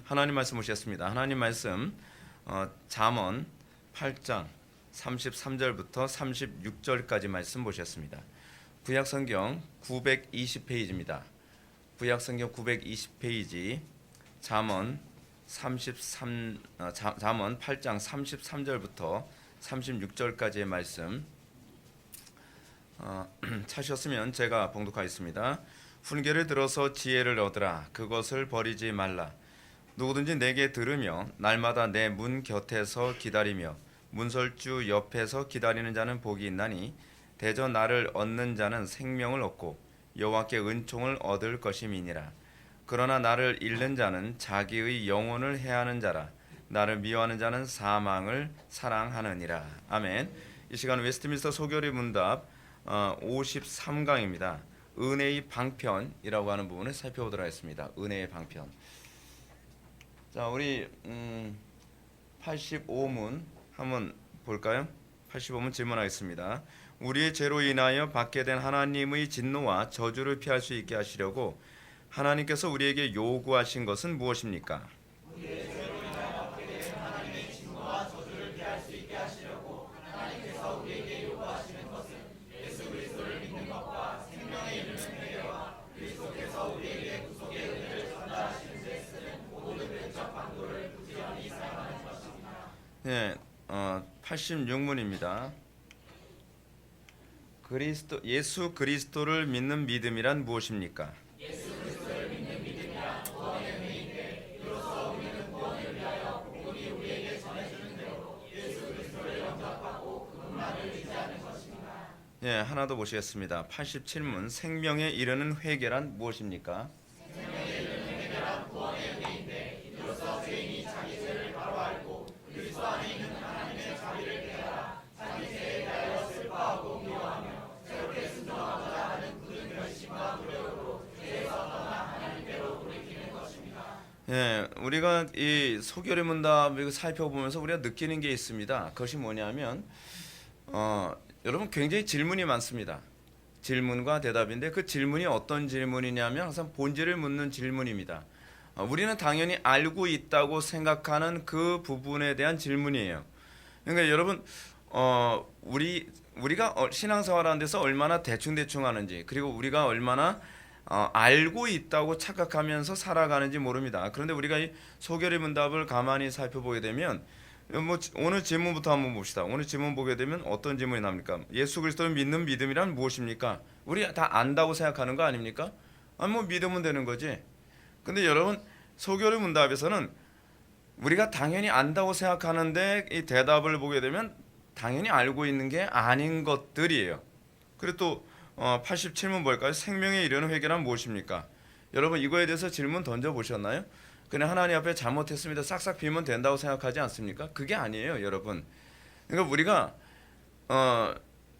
하나님 말씀 보셨습니다. 하나님 말씀 잠언 8장 33절부터 36절까지 말씀 보셨습니다. 구약성경 920페이지입니다. 구약성경 920페이지 잠언 8장 33절부터 36절까지의 말씀 찾으셨으면 제가 봉독하겠습니다. 훈계를 들어서 지혜를 얻으라. 그것을 버리지 말라. 누구든지 내게 들으며 날마다 내 문 곁에서 기다리며 문설주 옆에서 기다리는 자는 복이 있나니 대저 나를 얻는 자는 생명을 얻고 여호와께 은총을 얻을 것임이니라. 그러나 나를 잃는 자는 자기의 영혼을 해하는 자라. 나를 미워하는 자는 사망을 사랑하느니라. 아멘. 이 시간 웨스트민스터 소결의 문답 53강입니다. 은혜의 방편이라고 하는 부분을 살펴보도록 하겠습니다. 은혜의 방편. 자, 우리 85문 한번 볼까요? 85문 질문하겠습니다. 우리의 죄로 인하여 받게 된 하나님의 진노와 저주를 피할 수 있게 하시려고 하나님께서 우리에게 요구하신 것은 무엇입니까? 우리의 죄로 인하여 받게 된 하나님의 진노와 저주를 피할 수 있게 하시려고 하나님께서 우리에게 요구하시는 것은 예수 그리스도를 믿는 것과 생명에 이르는 회개와 그리스도께서 우리에게 구속의 은혜를 전달하시는 데 쓰는 모든 왼쪽 방도를 부지런히 사용하는 것입니다. 네, 86문입니다. 예수 그리스도를 믿는 믿음이란 무엇입니까? 예수 그리스도를 믿는 믿음이란 구원의 은혜인데 이로써 우리는 구원을 위하여 복음이 우리에게 전해주는 대로 예수 그리스도를 영접하고 그분만을 의지하는 것입니다. 예, 하나 더 보시겠습니다. 87문 생명에 이르는 회개란 무엇입니까? 생명에 이르는 회개란 구원의 은혜인데 이로써 죄인이 자기 죄를 바로 알고 그리스도 안에 있는 하나님의 자비를 깨달아 자기 죄에 대하여 슬퍼하고 미워하며 새롭게 순종하고자 하는 굳은 결심과 노력으로 죄에서 떠나 하나님께로 돌이키는 것입니다. 예, 우리가 이 소결의 문답 이거 살펴보면서 우리가 느끼는 게 있습니다. 그것이 뭐냐면 여러분 굉장히 질문이 많습니다. 질문과 대답인데 그 질문이 어떤 질문이냐면 항상 본질을 묻는 질문입니다. 우리는 당연히 알고 있다고 생각하는 그 부분에 대한 질문이에요. 그러니까 여러분 우리가 신앙생활하는 데서 얼마나 대충 하는지 그리고 우리가 얼마나 알고 있다고 착각하면서 살아가는지 모릅니다. 그런데 우리가 이 소결의 문답을 가만히 살펴보게 되면 오늘 질문부터 한번 봅시다. 오늘 질문 보게 되면 어떤 질문이 나옵니까? 예수 그리스도를 믿는 믿음이란 무엇입니까? 우리 다 안다고 생각하는 거 아닙니까? 믿으면 되는 거지. 근데 여러분 소결의 문답에서는 우리가 당연히 안다고 생각하는데 이 대답을 보게 되면 당연히 알고 있는 게 아닌 것들이에요. 그리고 또 87문 볼까요? 생명에 이르는 회개란 무엇입니까? 여러분 이거에 대해서 질문 던져보셨나요? 그냥 하나님 앞에 잘못했습니다. 싹싹 빌면 된다고 생각하지 않습니까? 그게 아니에요, 여러분. 그러니까 우리가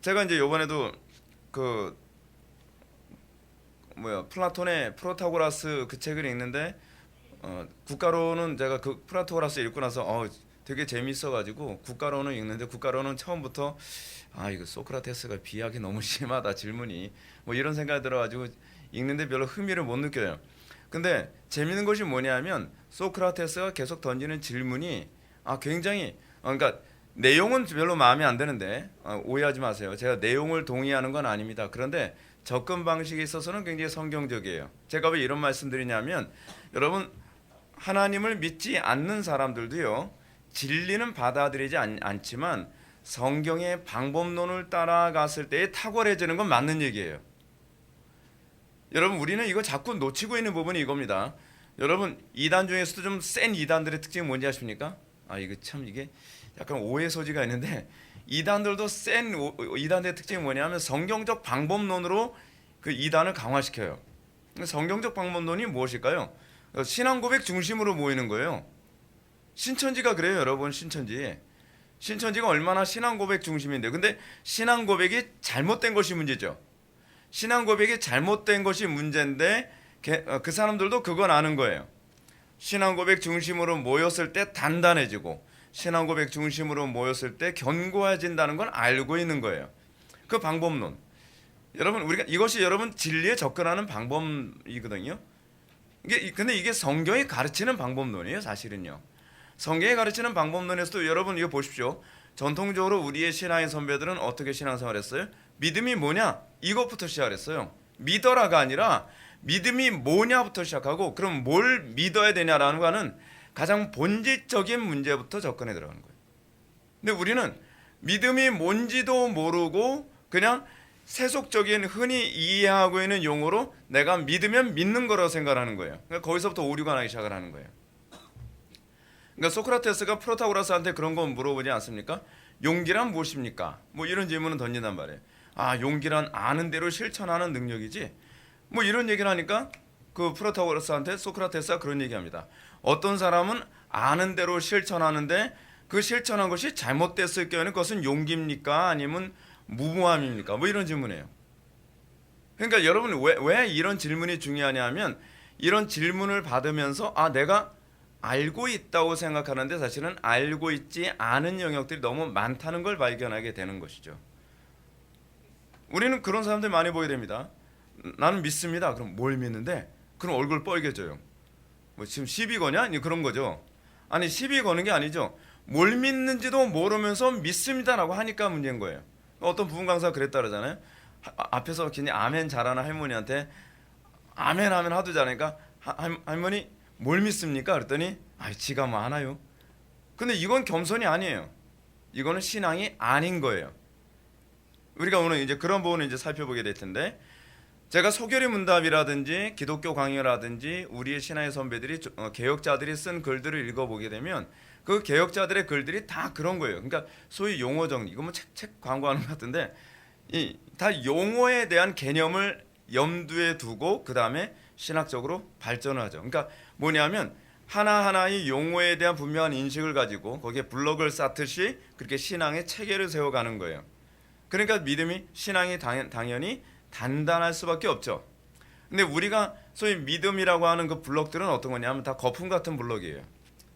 제가 이제 이번에도 플라톤의 프로타고라스 그 책을 읽는데 국가로는 제가 그 프로타고라스 읽고 나서 되게 재밌어가지고 국가로는 읽는데 국가로는 처음부터 이거 소크라테스가 비약이 너무 심하다 질문이 이런 생각이 들어가지고 읽는데 별로 흥미를 못 느껴요. 근데 재밌는 것이 뭐냐면 소크라테스가 계속 던지는 질문이 굉장히 그러니까 내용은 별로 마음에 안 드는데 오해하지 마세요. 제가 내용을 동의하는 건 아닙니다. 그런데 접근 방식에 있어서는 굉장히 성경적이에요. 제가 왜 이런 말씀드리냐면 여러분 하나님을 믿지 않는 사람들도요. 진리는 받아들이지 않지만 성경의 방법론을 따라갔을 때에 탁월해지는 건 맞는 얘기예요. 여러분 우리는 이거 자꾸 놓치고 있는 부분이 이겁니다. 여러분 이단 중에서도 좀 센 이단들의 특징이 뭔지 아십니까? 이게 약간 오해 소지가 있는데 이단들도 센 이단의 특징이 뭐냐면 성경적 방법론으로 그 이단을 강화시켜요. 성경적 방법론이 무엇일까요? 신앙 고백 중심으로 모이는 거예요. 신천지가 그래요, 여러분. 신천지가 얼마나 신앙 고백 중심인데, 근데 신앙 고백이 잘못된 것이 문제죠. 신앙 고백이 잘못된 것이 문제인데 그 사람들도 그건 아는 거예요. 신앙 고백 중심으로 모였을 때 단단해지고 신앙 고백 중심으로 모였을 때 견고해진다는 건 알고 있는 거예요. 그 방법론. 여러분 이것이 여러분 진리에 접근하는 방법이거든요. 근데 이게 성경이 가르치는 방법론이에요, 사실은요. 성경이 가르치는 방법론에서도 여러분 이거 보십시오. 전통적으로 우리의 신앙의 선배들은 어떻게 신앙생활했어요? 믿음이 뭐냐? 이것부터 시작했어요. 믿어라가 아니라 믿음이 뭐냐부터 시작하고, 그럼 뭘 믿어야 되냐라는 거는 가장 본질적인 문제부터 접근해 들어가는 거예요. 근데 우리는 믿음이 뭔지도 모르고 그냥 세속적인 흔히 이해하고 있는 용어로 내가 믿으면 믿는 거라고 생각하는 거예요. 그러니까 거기서부터 오류가 나기 시작을 하는 거예요. 그러니까 소크라테스가 프로타고라스한테 그런 거 물어보지 않습니까? 용기란 무엇입니까? 뭐 이런 질문을 던진단 말이에요. 아, 용기란 아는 대로 실천하는 능력이지. 뭐 이런 얘기를 하니까 그 프로타고라스한테 소크라테스가 그런 얘기합니다. 어떤 사람은 아는 대로 실천하는데 그 실천한 것이 잘못됐을 경우에는 그것은 용기입니까? 아니면 무모함입니까? 뭐 이런 질문이에요. 그러니까 여러분 왜 이런 질문이 중요하냐면, 이런 질문을 받으면서 아, 내가 알고 있다고 생각하는데 사실은 알고 있지 않은 영역들이 너무 많다는 걸 발견하게 되는 것이죠. 우리는 그런 사람들 많이 보게 됩니다. 나는 믿습니다. 그럼 뭘 믿는데? 그럼 얼굴 빨개져요. 뭐 지금 시비 거냐? 그런 거죠. 아니, 시비 거는 게 아니죠. 뭘 믿는지도 모르면서 믿습니다라고 하니까 문제인 거예요. 어떤 부분 강사가 그랬다 그러잖아요. 앞에서 그냥 아멘 잘하는 할머니한테 아멘 하면 하도 잘하니까 할머니 뭘 믿습니까? 그랬더니 지가 뭐 하나요? 근데 이건 겸손이 아니에요. 이거는 신앙이 아닌 거예요. 우리가 오늘 이제 그런 부분을 이제 살펴보게 될 텐데, 제가 소결의 문답이라든지 기독교 강의라든지 우리의 신앙의 선배들이 개혁자들이 쓴 글들을 읽어보게 되면 그 개혁자들의 글들이 다 그런 거예요. 그러니까 소위 용어 정리, 이거 뭐 책 광고하는 것 같은데, 다 용어에 대한 개념을 염두에 두고 그 다음에 신학적으로 발전을 하죠. 그러니까 뭐냐면 하나하나의 용어에 대한 분명한 인식을 가지고 거기에 블록을 쌓듯이 그렇게 신앙의 체계를 세워가는 거예요. 그러니까 믿음이, 신앙이 당연히 단단할 수밖에 없죠. 근데 우리가 소위 믿음이라고 하는 그 블록들은 어떤 거냐면 다 거품 같은 블록이에요.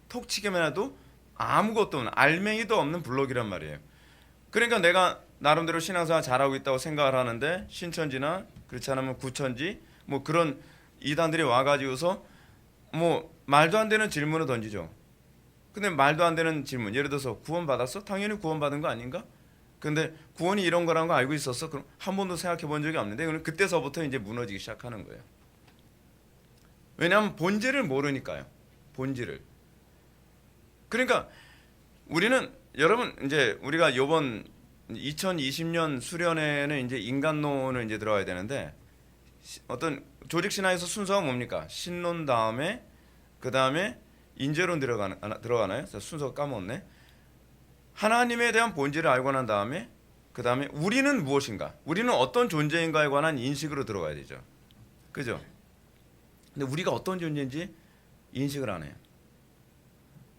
톡 치기만 해도 아무것도 없는, 알맹이도 없는 블록이란 말이에요. 그러니까 내가 나름대로 신앙생활 잘하고 있다고 생각을 하는데 신천지나 그렇지 않으면 구천지 뭐 그런 이단들이 와가지고서 뭐 말도 안 되는 질문을 던지죠. 근데 말도 안 되는 질문, 예를 들어서 구원 받았어? 당연히 구원 받은 거 아닌가? 근데 구원이 이런 거라는 거 알고 있었어? 그럼 한 번도 생각해 본 적이 없는데, 그럼 그때서부터 이제 무너지기 시작하는 거예요. 왜냐하면 본질을 모르니까요. 본질을. 그러니까 우리는, 여러분, 이제 우리가 이번 2020년 수련회는 이제 인간론을 이제 들어가야 되는데, 어떤 조직 신화에서 순서가 뭡니까? 신론 다음에 그 다음에 인재론 들어가나요? 순서가 까먹었네. 하나님에 대한 본질을 알고 난 다음에 그 다음에 우리는 무엇인가? 우리는 어떤 존재인가에 관한 인식으로 들어가야 되죠. 그죠? 근데 우리가 어떤 존재인지 인식을 안 해요.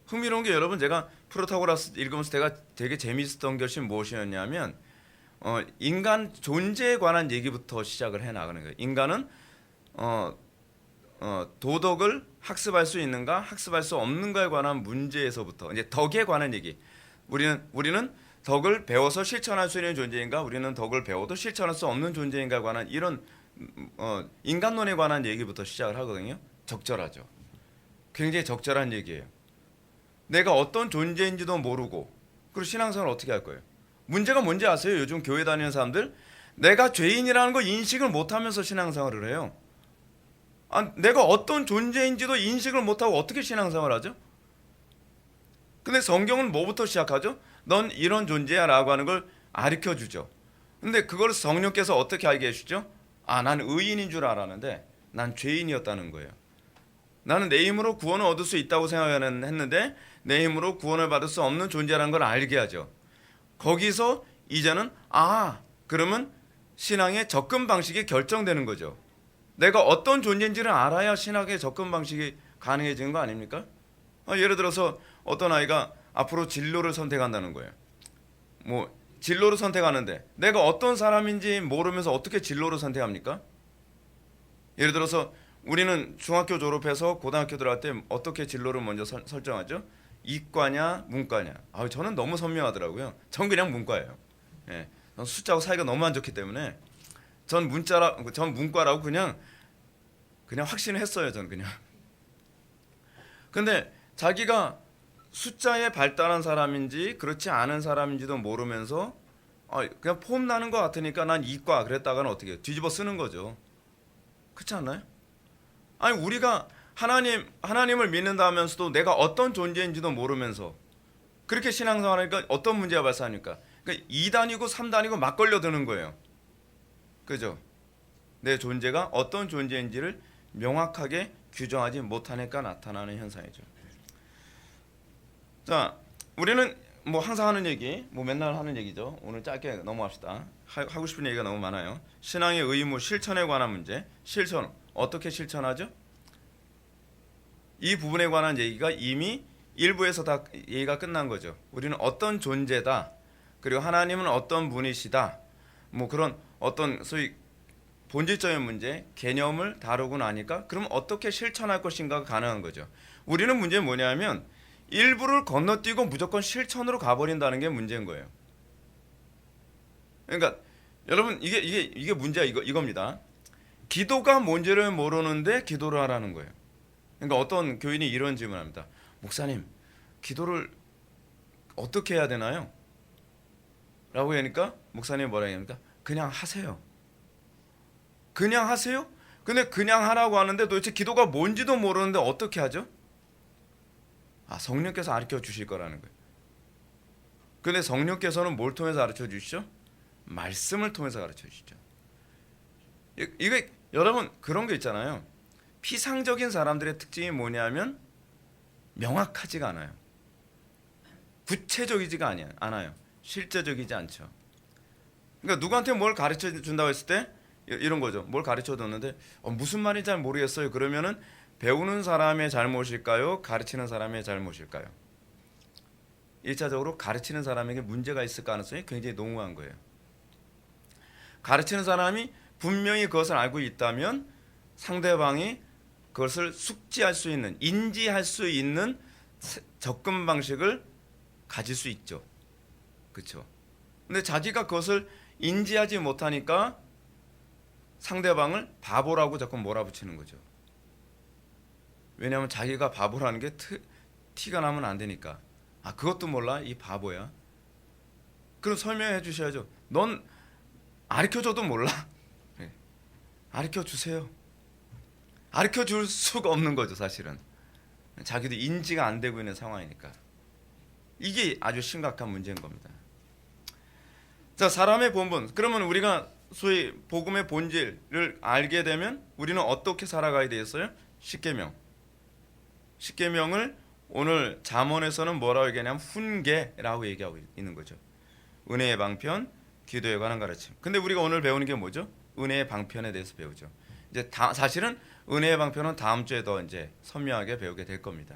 흥미로운 게, 여러분, 제가 프로타고라스 읽으면서 제가 되게 재미있었던 것이 무엇이었냐면 인간 존재에 관한 얘기부터 시작을 해 나가는 거예요. 인간은 도덕을 학습할 수 있는가, 학습할 수 없는가에 관한 문제에서부터 이제 덕에 관한 얘기. 우리는 덕을 배워서 실천할 수 있는 존재인가, 우리는 덕을 배워도 실천할 수 없는 존재인가에 관한 이런 인간론에 관한 얘기부터 시작을 하거든요. 적절하죠. 굉장히 적절한 얘기예요. 내가 어떤 존재인지도 모르고 그리고 신앙생활을 어떻게 할 거예요? 문제가 뭔지 아세요? 요즘 교회 다니는 사람들 내가 죄인이라는 거 인식을 못하면서 신앙생활을 해요. 내가 어떤 존재인지도 인식을 못하고 어떻게 신앙생활을 하죠? 근데 성경은 뭐부터 시작하죠? 넌 이런 존재야 라고 하는 걸 가르쳐주죠. 근데 그걸 성령께서 어떻게 알게 해주죠? 난 의인인 줄 알았는데 난 죄인이었다는 거예요. 나는 내 힘으로 구원을 얻을 수 있다고 생각했는데 내 힘으로 구원을 받을 수 없는 존재라는 걸 알게 하죠. 거기서 이제는 그러면 신앙의 접근 방식이 결정되는 거죠. 내가 어떤 존재인지를 알아야 신학의 접근 방식이 가능해지는 거 아닙니까? 예를 들어서 어떤 아이가 앞으로 진로를 선택한다는 거예요. 뭐 진로를 선택하는데 내가 어떤 사람인지 모르면서 어떻게 진로를 선택합니까? 예를 들어서 우리는 중학교 졸업해서 고등학교 들어갈 때 어떻게 진로를 먼저 설정하죠? 이과냐 문과냐. 저는 너무 선명하더라고요. 전 그냥 문과예요. 숫자하고 사이가 너무 안 좋기 때문에 전 문과라고 그냥 그냥 확신을 했어요, 저는 그냥. 근데 자기가 숫자에 발달한 사람인지 그렇지 않은 사람인지도 모르면서 그냥 폼 나는 것 같으니까 난 이과 그랬다가는 어떻게 해요? 뒤집어 쓰는 거죠. 그렇지 않나요? 아니 우리가 하나님을 믿는다 하면서도 내가 어떤 존재인지도 모르면서 그렇게 신앙생활하니까 어떤 문제가 발생하니까 그러니까 2단이고 3단이고 막 걸려드는 거예요. 그죠? 내 존재가 어떤 존재인지를 명확하게 규정하지 못하니까 나타나는 현상이죠. 자, 우리는 뭐 항상 하는 얘기, 뭐 맨날 하는 얘기죠. 오늘 짧게 넘어갑시다. 하고 싶은 얘기가 너무 많아요. 신앙의 의무, 실천에 관한 문제. 실천, 어떻게 실천하죠? 이 부분에 관한 얘기가 이미 1부에서 다 얘기가 끝난 거죠. 우리는 어떤 존재다. 그리고 하나님은 어떤 분이시다. 뭐 그런 어떤 소위 본질적인 문제, 개념을 다루고 나니까 그럼 어떻게 실천할 것인가가 가능한 거죠. 우리는 문제는 뭐냐면 일부를 건너뛰고 무조건 실천으로 가버린다는 게 문제인 거예요. 그러니까 여러분 이게 문제야 이겁니다. 기도가 뭔지를 모르는데 기도를 하라는 거예요. 그러니까 어떤 교인이 이런 질문합니다. 목사님, 기도를 어떻게 해야 되나요? 라고 하니까 목사님이 뭐라 합니까? 그냥 하세요. 그냥 하세요? 근데 그냥 하라고 하는데 도대체 기도가 뭔지도 모르는데 어떻게 하죠? 성령께서 가르쳐 주실 거라는 거예요. 근데 성령께서는 뭘 통해서 가르쳐 주시죠? 말씀을 통해서 가르쳐 주시죠. 이거 여러분 그런 게 있잖아요. 피상적인 사람들의 특징이 뭐냐면 명확하지가 않아요. 구체적이지가 않아요. 실제적이지 않죠. 그러니까 누구한테 뭘 가르쳐 준다고 했을 때 이런 거죠. 뭘 가르쳐 줬는데 무슨 말인지 잘 모르겠어요. 그러면은 배우는 사람의 잘못일까요? 가르치는 사람의 잘못일까요? 1차적으로 가르치는 사람에게 문제가 있을 가능성이 굉장히 농후한 거예요. 가르치는 사람이 분명히 그것을 알고 있다면 상대방이 그것을 숙지할 수 있는, 인지할 수 있는 접근 방식을 가질 수 있죠. 그렇죠? 근데 자기가 그것을 인지하지 못하니까 상대방을 바보라고 자꾸 몰아붙이는 거죠. 왜냐하면 자기가 바보라는 게 티가 나면 안 되니까. 그것도 몰라? 이 바보야. 그럼 설명해 주셔야죠. 넌 가르쳐줘도 몰라? 네. 가르쳐 주세요. 가르쳐 줄 수가 없는 거죠, 사실은. 자기도 인지가 안 되고 있는 상황이니까. 이게 아주 심각한 문제인 겁니다. 자, 사람의 본분. 그러면 우리가 소위 복음의 본질을 알게 되면 우리는 어떻게 살아가야 되겠어요? 십계명. 십계명을 오늘 잠언에서는 뭐라고 얘기하냐면 훈계라고 얘기하고 있는 거죠. 은혜의 방편, 기도에 관한 가르침. 근데 우리가 오늘 배우는 게 뭐죠? 은혜의 방편에 대해서 배우죠. 이제 사실은 은혜의 방편은 다음 주에 더 이제 선명하게 배우게 될 겁니다.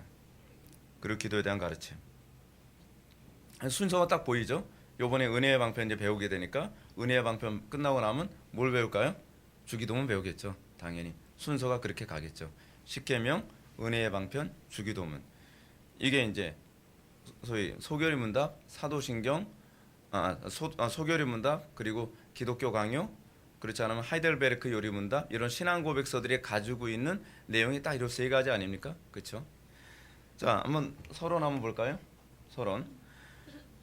그리고 기도에 대한 가르침. 순서가 딱 보이죠? 요번에 은혜의 방편 이제 배우게 되니까 은혜의 방편 끝나고 나면 뭘 배울까요? 주기도문 배우겠죠. 당연히 순서가 그렇게 가겠죠. 십계명, 은혜의 방편, 주기도문. 이게 이제 소위 소결의 문답, 사도신경, 소결의 문답, 그리고 기독교 강요, 그렇지 않으면 하이델베르크 요리 문답, 이런 신앙 고백서들이 가지고 있는 내용이 딱 이런 세 가지 아닙니까? 그렇죠? 자, 한번 서론 한번 볼까요? 서론.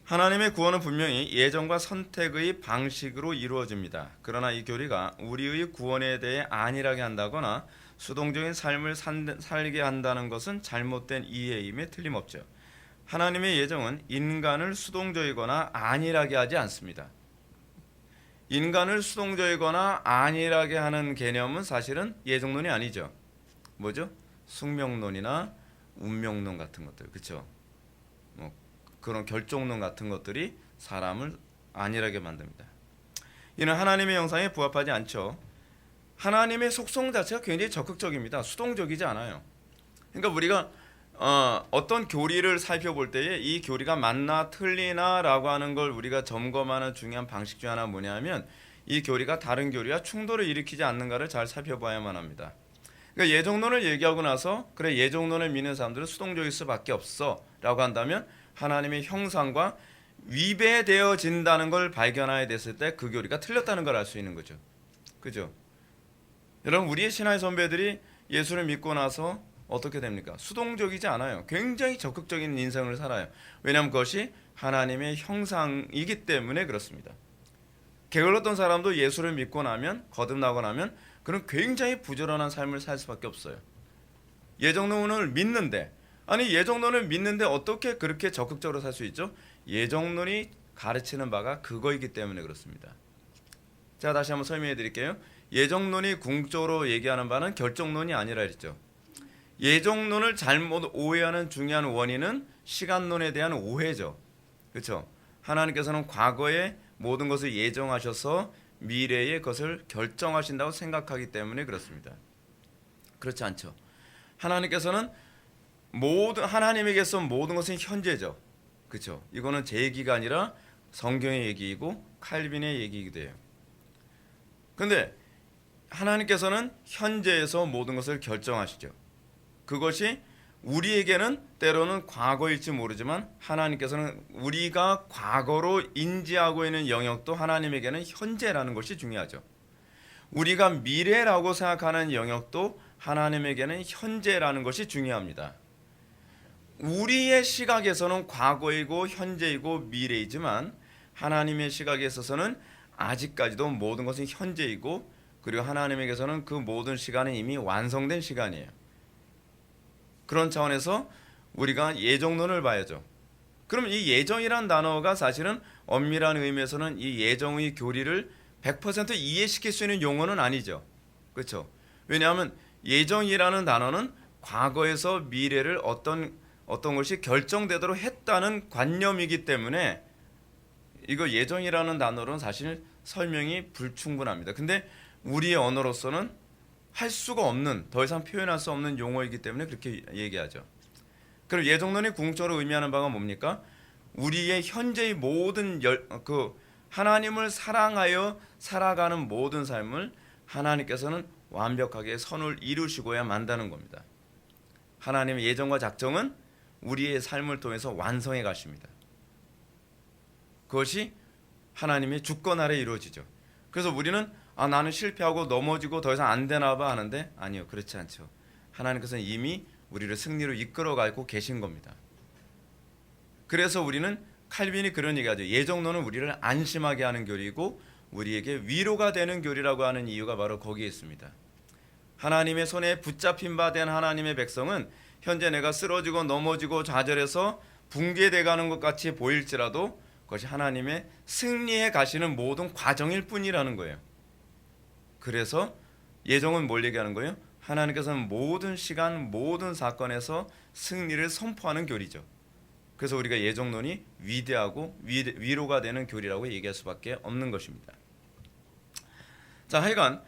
하나님의 구원은 분명히 예정과 선택의 방식으로 이루어집니다. 그러나 이 교리가 우리의 구원에 대해 안일하게 한다거나 수동적인 삶을 살게 한다는 것은 잘못된 이해임에 틀림없죠. 하나님의 예정은 인간을 수동적이거나 안일하게 하지 않습니다. 인간을 수동적이거나 안일하게 하는 개념은 사실은 예정론이 아니죠. 뭐죠? 숙명론이나 운명론 같은 것들, 그렇죠? 뭐 그런 결정론 같은 것들이 사람을 안일하게 만듭니다. 이는 하나님의 형상에 부합하지 않죠. 하나님의 속성 자체가 굉장히 적극적입니다. 수동적이지 않아요. 그러니까 우리가 어떤 교리를 살펴볼 때에 이 교리가 맞나 틀리나라고 하는 걸 우리가 점검하는 중요한 방식 중 하나 뭐냐면 이 교리가 다른 교리와 충돌을 일으키지 않는가를 잘 살펴봐야만 합니다. 그러니까 예정론을 얘기하고 나서 그래 예정론을 믿는 사람들은 수동적일 수밖에 없어 라고 한다면 하나님의 형상과 위배되어진다는 걸 발견하게 됐을 때 그 교리가 틀렸다는 걸 알 수 있는 거죠. 그죠? 여러분 우리의 신화의 선배들이 예수를 믿고 나서 어떻게 됩니까? 수동적이지 않아요. 굉장히 적극적인 인생을 살아요. 왜냐하면 그것이 하나님의 형상이기 때문에 그렇습니다. 게을렀던 사람도 예수를 믿고 나면, 거듭나고 나면 그는 굉장히 부지런한 삶을 살 수밖에 없어요. 예정론을 믿는데, 아니 예정론을 믿는데 어떻게 그렇게 적극적으로 살 수 있죠? 예정론이 가르치는 바가 그거이기 때문에 그렇습니다. 자, 다시 한번 설명해 드릴게요. 예정론이 궁극적으로 얘기하는 바는 결정론이 아니라 했죠. 예정론을 잘못 오해하는 중요한 원인은 시간론에 대한 오해죠. 그렇죠? 하나님께서는 과거에 모든 것을 예정하셔서 미래의 것을 결정하신다고 생각하기 때문에 그렇습니다. 그렇지 않죠. 하나님께서는 하나님에게서 모든 것은 현재죠. 그렇죠? 이거는 제 얘기가 아니라 성경의 얘기이고 칼빈의 얘기이기도 해요. 근데 하나님께서는 현재에서 모든 것을 결정하시죠. 그것이 우리에게는 때로는 과거일지 모르지만 하나님께서는 우리가 과거로 인지하고 있는 영역도 하나님에게는 현재라는 것이 중요하죠. 우리가 미래라고 생각하는 영역도 하나님에게는 현재라는 것이 중요합니다. 우리의 시각에서는 과거이고 현재이고 미래이지만 하나님의 시각에 있어서는 아직까지도 모든 것은 현재이고, 그리고 하나님에게서는 그 모든 시간은 이미 완성된 시간이에요. 그런 차원에서 우리가 예정론을 봐야죠. 그럼 이 예정이란 단어가 사실은 엄밀한 의미에서는 이 예정의 교리를 100% 이해시킬 수 있는 용어는 아니죠. 그렇죠? 왜냐하면 예정이라는 단어는 과거에서 미래를 어떤 것이 결정되도록 했다는 관념이기 때문에 이거 예정이라는 단어로는 사실 설명이 불충분합니다. 근데 우리의 언어로서는 할 수가 없는, 더 이상 표현할 수 없는 용어이기 때문에 그렇게 얘기하죠. 그럼 예정론이 궁극적으로 의미하는 바가 뭡니까? 우리의 현재의 모든 하나님을 사랑하여 살아가는 모든 삶을 하나님께서는 완벽하게 선을 이루시고야 만다는 겁니다. 하나님의 예정과 작정은 우리의 삶을 통해서 완성해 가십니다. 그것이 하나님의 주권 아래 이루어지죠. 그래서 우리는 나는 실패하고 넘어지고 더 이상 안 되나 봐 하는데, 아니요, 그렇지 않죠. 하나님께서는 이미 우리를 승리로 이끌어가고 계신 겁니다. 그래서 우리는 칼빈이 그런 얘기하죠. 예정론은 우리를 안심하게 하는 교리이고 우리에게 위로가 되는 교리라고 하는 이유가 바로 거기에 있습니다. 하나님의 손에 붙잡힌 바 된 하나님의 백성은 현재 내가 쓰러지고 넘어지고 좌절해서 붕괴돼가는 것 같이 보일지라도 그것이 하나님의 승리해 가시는 모든 과정일 뿐이라는 거예요. 그래서 예정은 뭘 얘기하는 거예요? 하나님께서는 모든 시간, 모든 사건에서 승리를 선포하는 교리죠. 그래서 우리가 예정론이 위대하고 위로가 되는 교리라고 얘기할 수밖에 없는 것입니다. 자, 하여간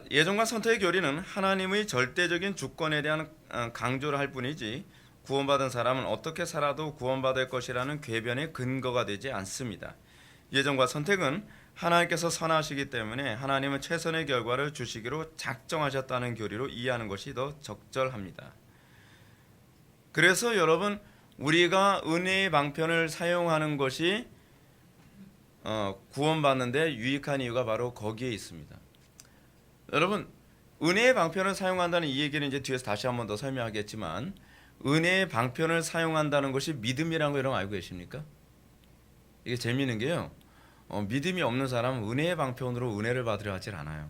예정과 선택의 교리는 하나님의 절대적인 주권에 대한 강조를 할 뿐이지 구원받은 사람은 어떻게 살아도 구원받을 것이라는 궤변의 근거가 되지 않습니다. 예정과 선택은 하나님께서 선하시기 때문에 하나님은 최선의 결과를 주시기로 작정하셨다는 교리로 이해하는 것이 더 적절합니다. 그래서 여러분, 우리가 은혜의 방편을 사용하는 것이 구원받는데 유익한 이유가 바로 거기에 있습니다. 여러분, 은혜의 방편을 사용한다는 이 얘기는 이제 뒤에서 다시 한번 더 설명하겠지만, 은혜의 방편을 사용한다는 것이 믿음이라는 거 여러분 알고 계십니까? 이게 재미있는 게요, 믿음이 없는 사람은 은혜의 방편으로 은혜를 받으려 하질 않아요.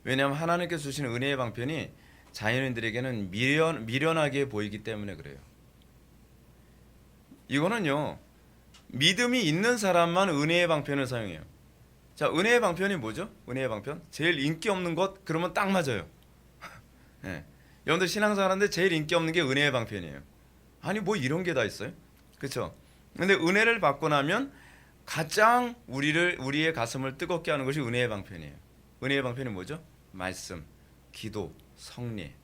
왜냐하면 하나님께서 주신 은혜의 방편이 자연인들에게는 미련하게 보이기 때문에 그래요. 이거는요, 믿음이 있는 사람만 은혜의 방편을 사용해요. 자, 은혜의 방편이 뭐죠? 은혜의 방편? 제일 인기 없는 것, 그러면 딱 맞아요. 네. 여러분들 신앙생활하는데 제일 인기 없는 게 은혜의 방편이에요. 아니 뭐 이런 게 다 있어요? 그렇죠? 근데 은혜를 받고 나면 가장 우리의 가슴을 뜨겁게 하는 것이 은혜의 방편이에요. 은혜의 방편이 뭐죠? 말씀, 기도, 성례.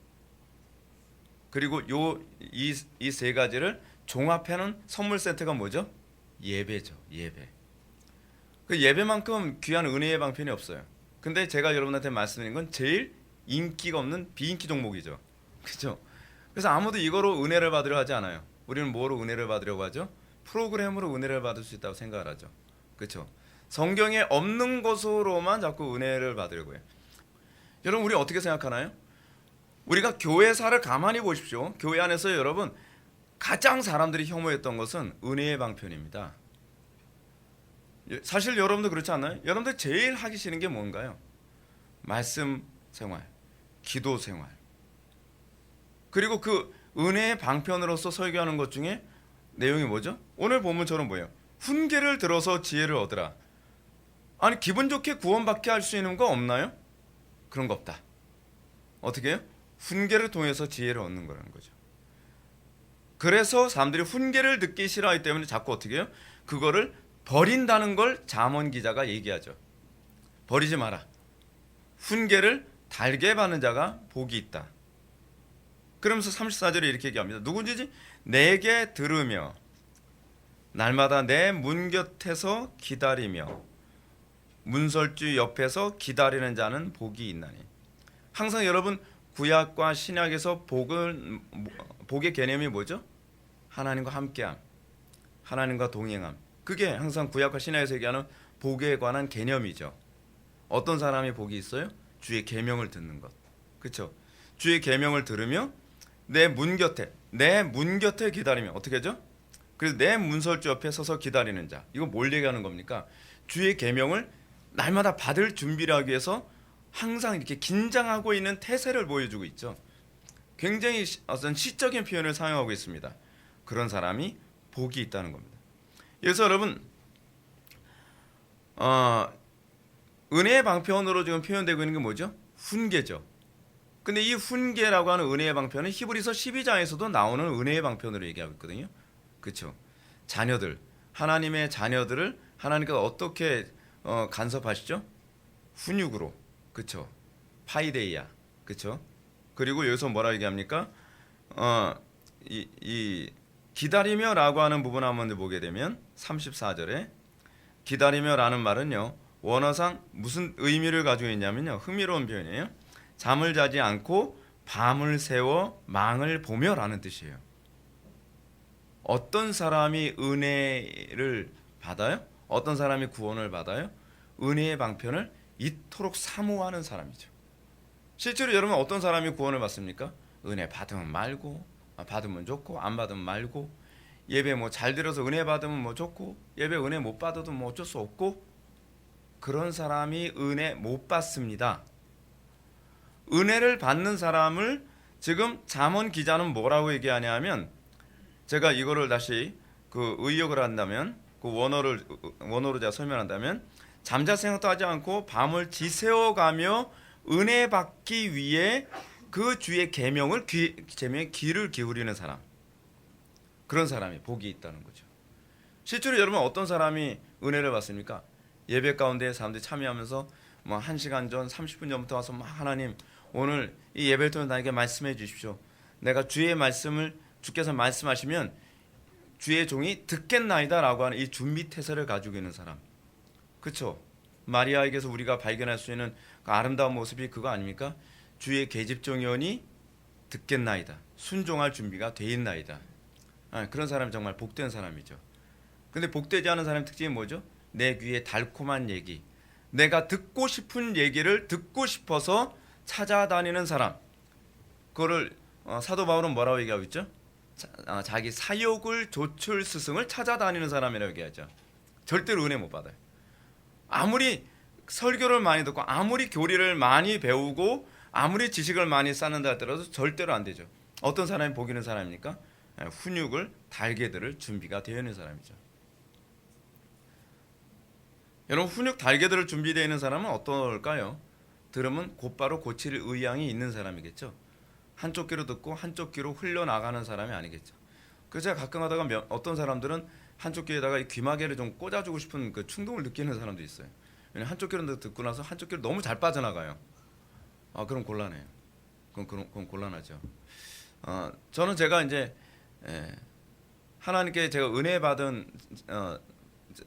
그리고 이 세 가지를 종합해놓은 선물 세트가 뭐죠? 예배죠. 예배. 그 예배만큼 귀한 은혜의 방편이 없어요. 근데 제가 여러분한테 말씀드린 건 제일 인기가 없는 비인기 종목이죠. 그렇죠? 그래서 아무도 이거로 은혜를 받으려 하지 않아요. 우리는 뭐로 은혜를 받으려고 하죠? 프로그램으로 은혜를 받을 수 있다고 생각을 하죠. 그렇죠? 성경에 없는 것으로만 자꾸 은혜를 받으려고 해요. 여러분 우리 어떻게 생각하나요? 우리가 교회사를 가만히 보십시오. 교회 안에서 여러분 가장 사람들이 혐오했던 것은 은혜의 방편입니다. 사실 여러분도 그렇지 않나요? 여러분들 제일 하기 싫은 게 뭔가요? 말씀 생활, 기도 생활. 그리고 그 은혜의 방편으로서 설교하는 것 중에 내용이 뭐죠? 오늘 본문처럼 뭐예요? 훈계를 들어서 지혜를 얻으라. 아니 기분 좋게 구원받게 할 수 있는 거 없나요? 그런 거 없다. 어떻게 해요? 훈계를 통해서 지혜를 얻는 거라는 거죠. 그래서 사람들이 훈계를 듣기 싫어하기 때문에 자꾸 어떻게 해요? 그거를 버린다는 걸 잠언 기자가 얘기하죠. 버리지 마라. 훈계를 달게 받는 자가 복이 있다. 그러면서 34절에 이렇게 얘기합니다. 누군지 내게 들으며 날마다 내 문 곁에서 기다리며 문설주 옆에서 기다리는 자는 복이 있나니. 항상 여러분 구약과 신약에서 복의 개념이 뭐죠? 하나님과 함께함, 하나님과 동행함. 그게 항상 구약과 신약에서 얘기하는 복에 관한 개념이죠. 어떤 사람이 복이 있어요? 주의 계명을 듣는 것. 그렇죠? 주의 계명을 들으며 내 문 곁에 기다리면 어떻게 하죠? 그래서 내 문설주 옆에 서서 기다리는 자. 이거 뭘 얘기하는 겁니까? 주의 계명을 날마다 받을 준비를 하기 위해서 항상 이렇게 긴장하고 있는 태세를 보여주고 있죠. 굉장히 어떤 시적인 표현을 사용하고 있습니다. 그런 사람이 복이 있다는 겁니다. 그래서 여러분 은혜의 방편으로 지금 표현되고 있는 게 뭐죠? 훈계죠. 근데 이 훈계라고 하는 은혜의 방편은 히브리서 12장에서도 나오는 은혜의 방편으로 얘기하고 있거든요. 그렇죠? 자녀들, 하나님의 자녀들을 하나님께서 어떻게 간섭하시죠? 훈육으로, 그렇죠? 파이데이아, 그렇죠? 그리고 여기서 뭐라 얘기합니까? 이 기다리며라고 하는 부분 한번 보게 되면 34절에 기다리며라는 말은요 원어상 무슨 의미를 가지고 있냐면요 흥미로운 표현이에요. 잠을 자지 않고 밤을 새워 망을 보며라는 뜻이에요. 어떤 사람이 은혜를 받아요? 어떤 사람이 구원을 받아요? 은혜의 방편을 이토록 사모하는 사람이죠. 실제로 여러분 어떤 사람이 구원을 받습니까? 은혜 받으면 말고, 받으면 좋고, 안 받으면 말고, 예배 뭐 잘 들어서 은혜 받으면 뭐 좋고, 예배 은혜 못 받아도 뭐 어쩔 수 없고, 그런 사람이 은혜 못 받습니다. 은혜를 받는 사람을 지금 잠언 기자는 뭐라고 얘기하냐면, 제가 이거를 다시 그 의역을 한다면, 그 원어로 제가 설명한다면, 잠잘 생각도 하지 않고 밤을 지새워가며 은혜 받기 위해 그 주의 계명을 귀를 기울이는 사람, 그런 사람이 복이 있다는 거죠. 실제로 여러분 어떤 사람이 은혜를 받습니까? 예배 가운데 사람들이 참여하면서 뭐 1시간 전, 30분 전부터 와서 막 하나님 오늘 이 예배를 통해 나에게 말씀해 주십시오. 내가 주의 말씀을 주께서 말씀하시면 주의 종이 듣겠나이다라고 하는 이 준비 태세를 가지고 있는 사람. 그렇죠? 마리아에게서 우리가 발견할 수 있는 그 아름다운 모습이 그거 아닙니까? 주의 계집종이오니 듣겠나이다. 순종할 준비가 돼 있나이다. 그런 사람이 정말 복된 사람이죠. 근데 복되지 않은 사람의 특징이 뭐죠? 내 귀에 달콤한 얘기, 내가 듣고 싶은 얘기를 듣고 싶어서 찾아다니는 사람. 그거를 사도 바울은 뭐라고 얘기하고 있죠? 자기 사욕을 좇을 스승을 찾아다니는 사람이라고 얘기하죠. 절대로 은혜 못 받아요. 아무리 설교를 많이 듣고 아무리 교리를 많이 배우고 아무리 지식을 많이 쌓는다 하더라도 절대로 안 되죠. 어떤 사람이 복 있는 사람입니까? 훈육을 달게 들을 준비가 되어 있는 사람이죠. 여러분 훈육 달게 들을 준비되어 있는 사람은 어떨까요? 들으면 곧바로 고칠 의향이 있는 사람이겠죠. 한쪽 귀로 듣고 한쪽 귀로 흘려나가는 사람이 아니겠죠. 그래서 제가 가끔 하다가 어떤 사람들은 한쪽 귀에다가 이 귀마개를 좀 꽂아주고 싶은 그 충동을 느끼는 사람도 있어요. 왜냐면 한쪽 귀로 듣고 나서 한쪽 귀로 너무 잘 빠져나가요. 그럼 곤란해요. 그럼 곤란하죠. 저는 제가 이제 하나님께 제가 은혜 받은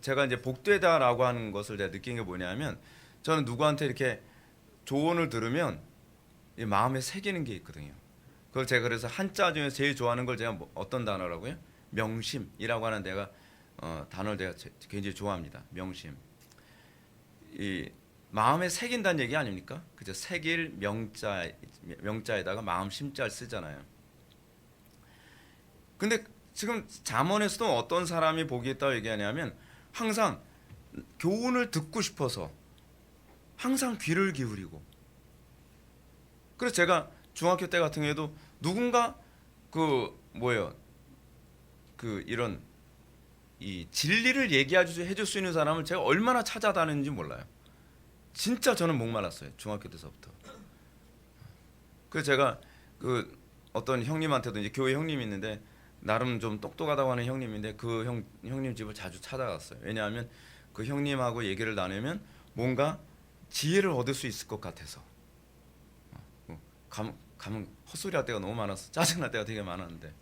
제가 이제 복되다라고 하는 것을 제가 느낀 게 뭐냐면 저는 누구한테 이렇게 조언을 들으면 이 마음에 새기는 게 있거든요. 그걸 제가 그래서 한자 중에 제일 좋아하는 걸 제가 어떤 단어라고요? 명심이라고 하는 내가 단어를 제가 굉장히 좋아합니다. 명심. 마음에 새긴다는 얘기 아닙니까? 그죠? 새길 명자에다가 마음 심자를 쓰잖아요. 근데 지금 잠언에서도 어떤 사람이 복이 있다고 얘기하냐면 항상 교훈을 듣고 싶어서 항상 귀를 기울이고. 그래서 제가 중학교 때 같은 경우에도 누군가 이런 이 진리를 해줄 수 있는 사람을 제가 얼마나 찾아다녔는지 몰라요. 진짜 저는 목말랐어요. 중학교 때서부터. 그래서 제가 어떤 형님한테도 이제 교회 형님이 있는데 나름 좀 똑똑하다고 하는 형님인데 그 형님 집을 자주 찾아갔어요. 왜냐하면 그 형님하고 얘기를 나누면 뭔가 지혜를 얻을 수 있을 것 같아서. 가면 헛소리 할 때가 너무 많아서 짜증날 때가 되게 많았는데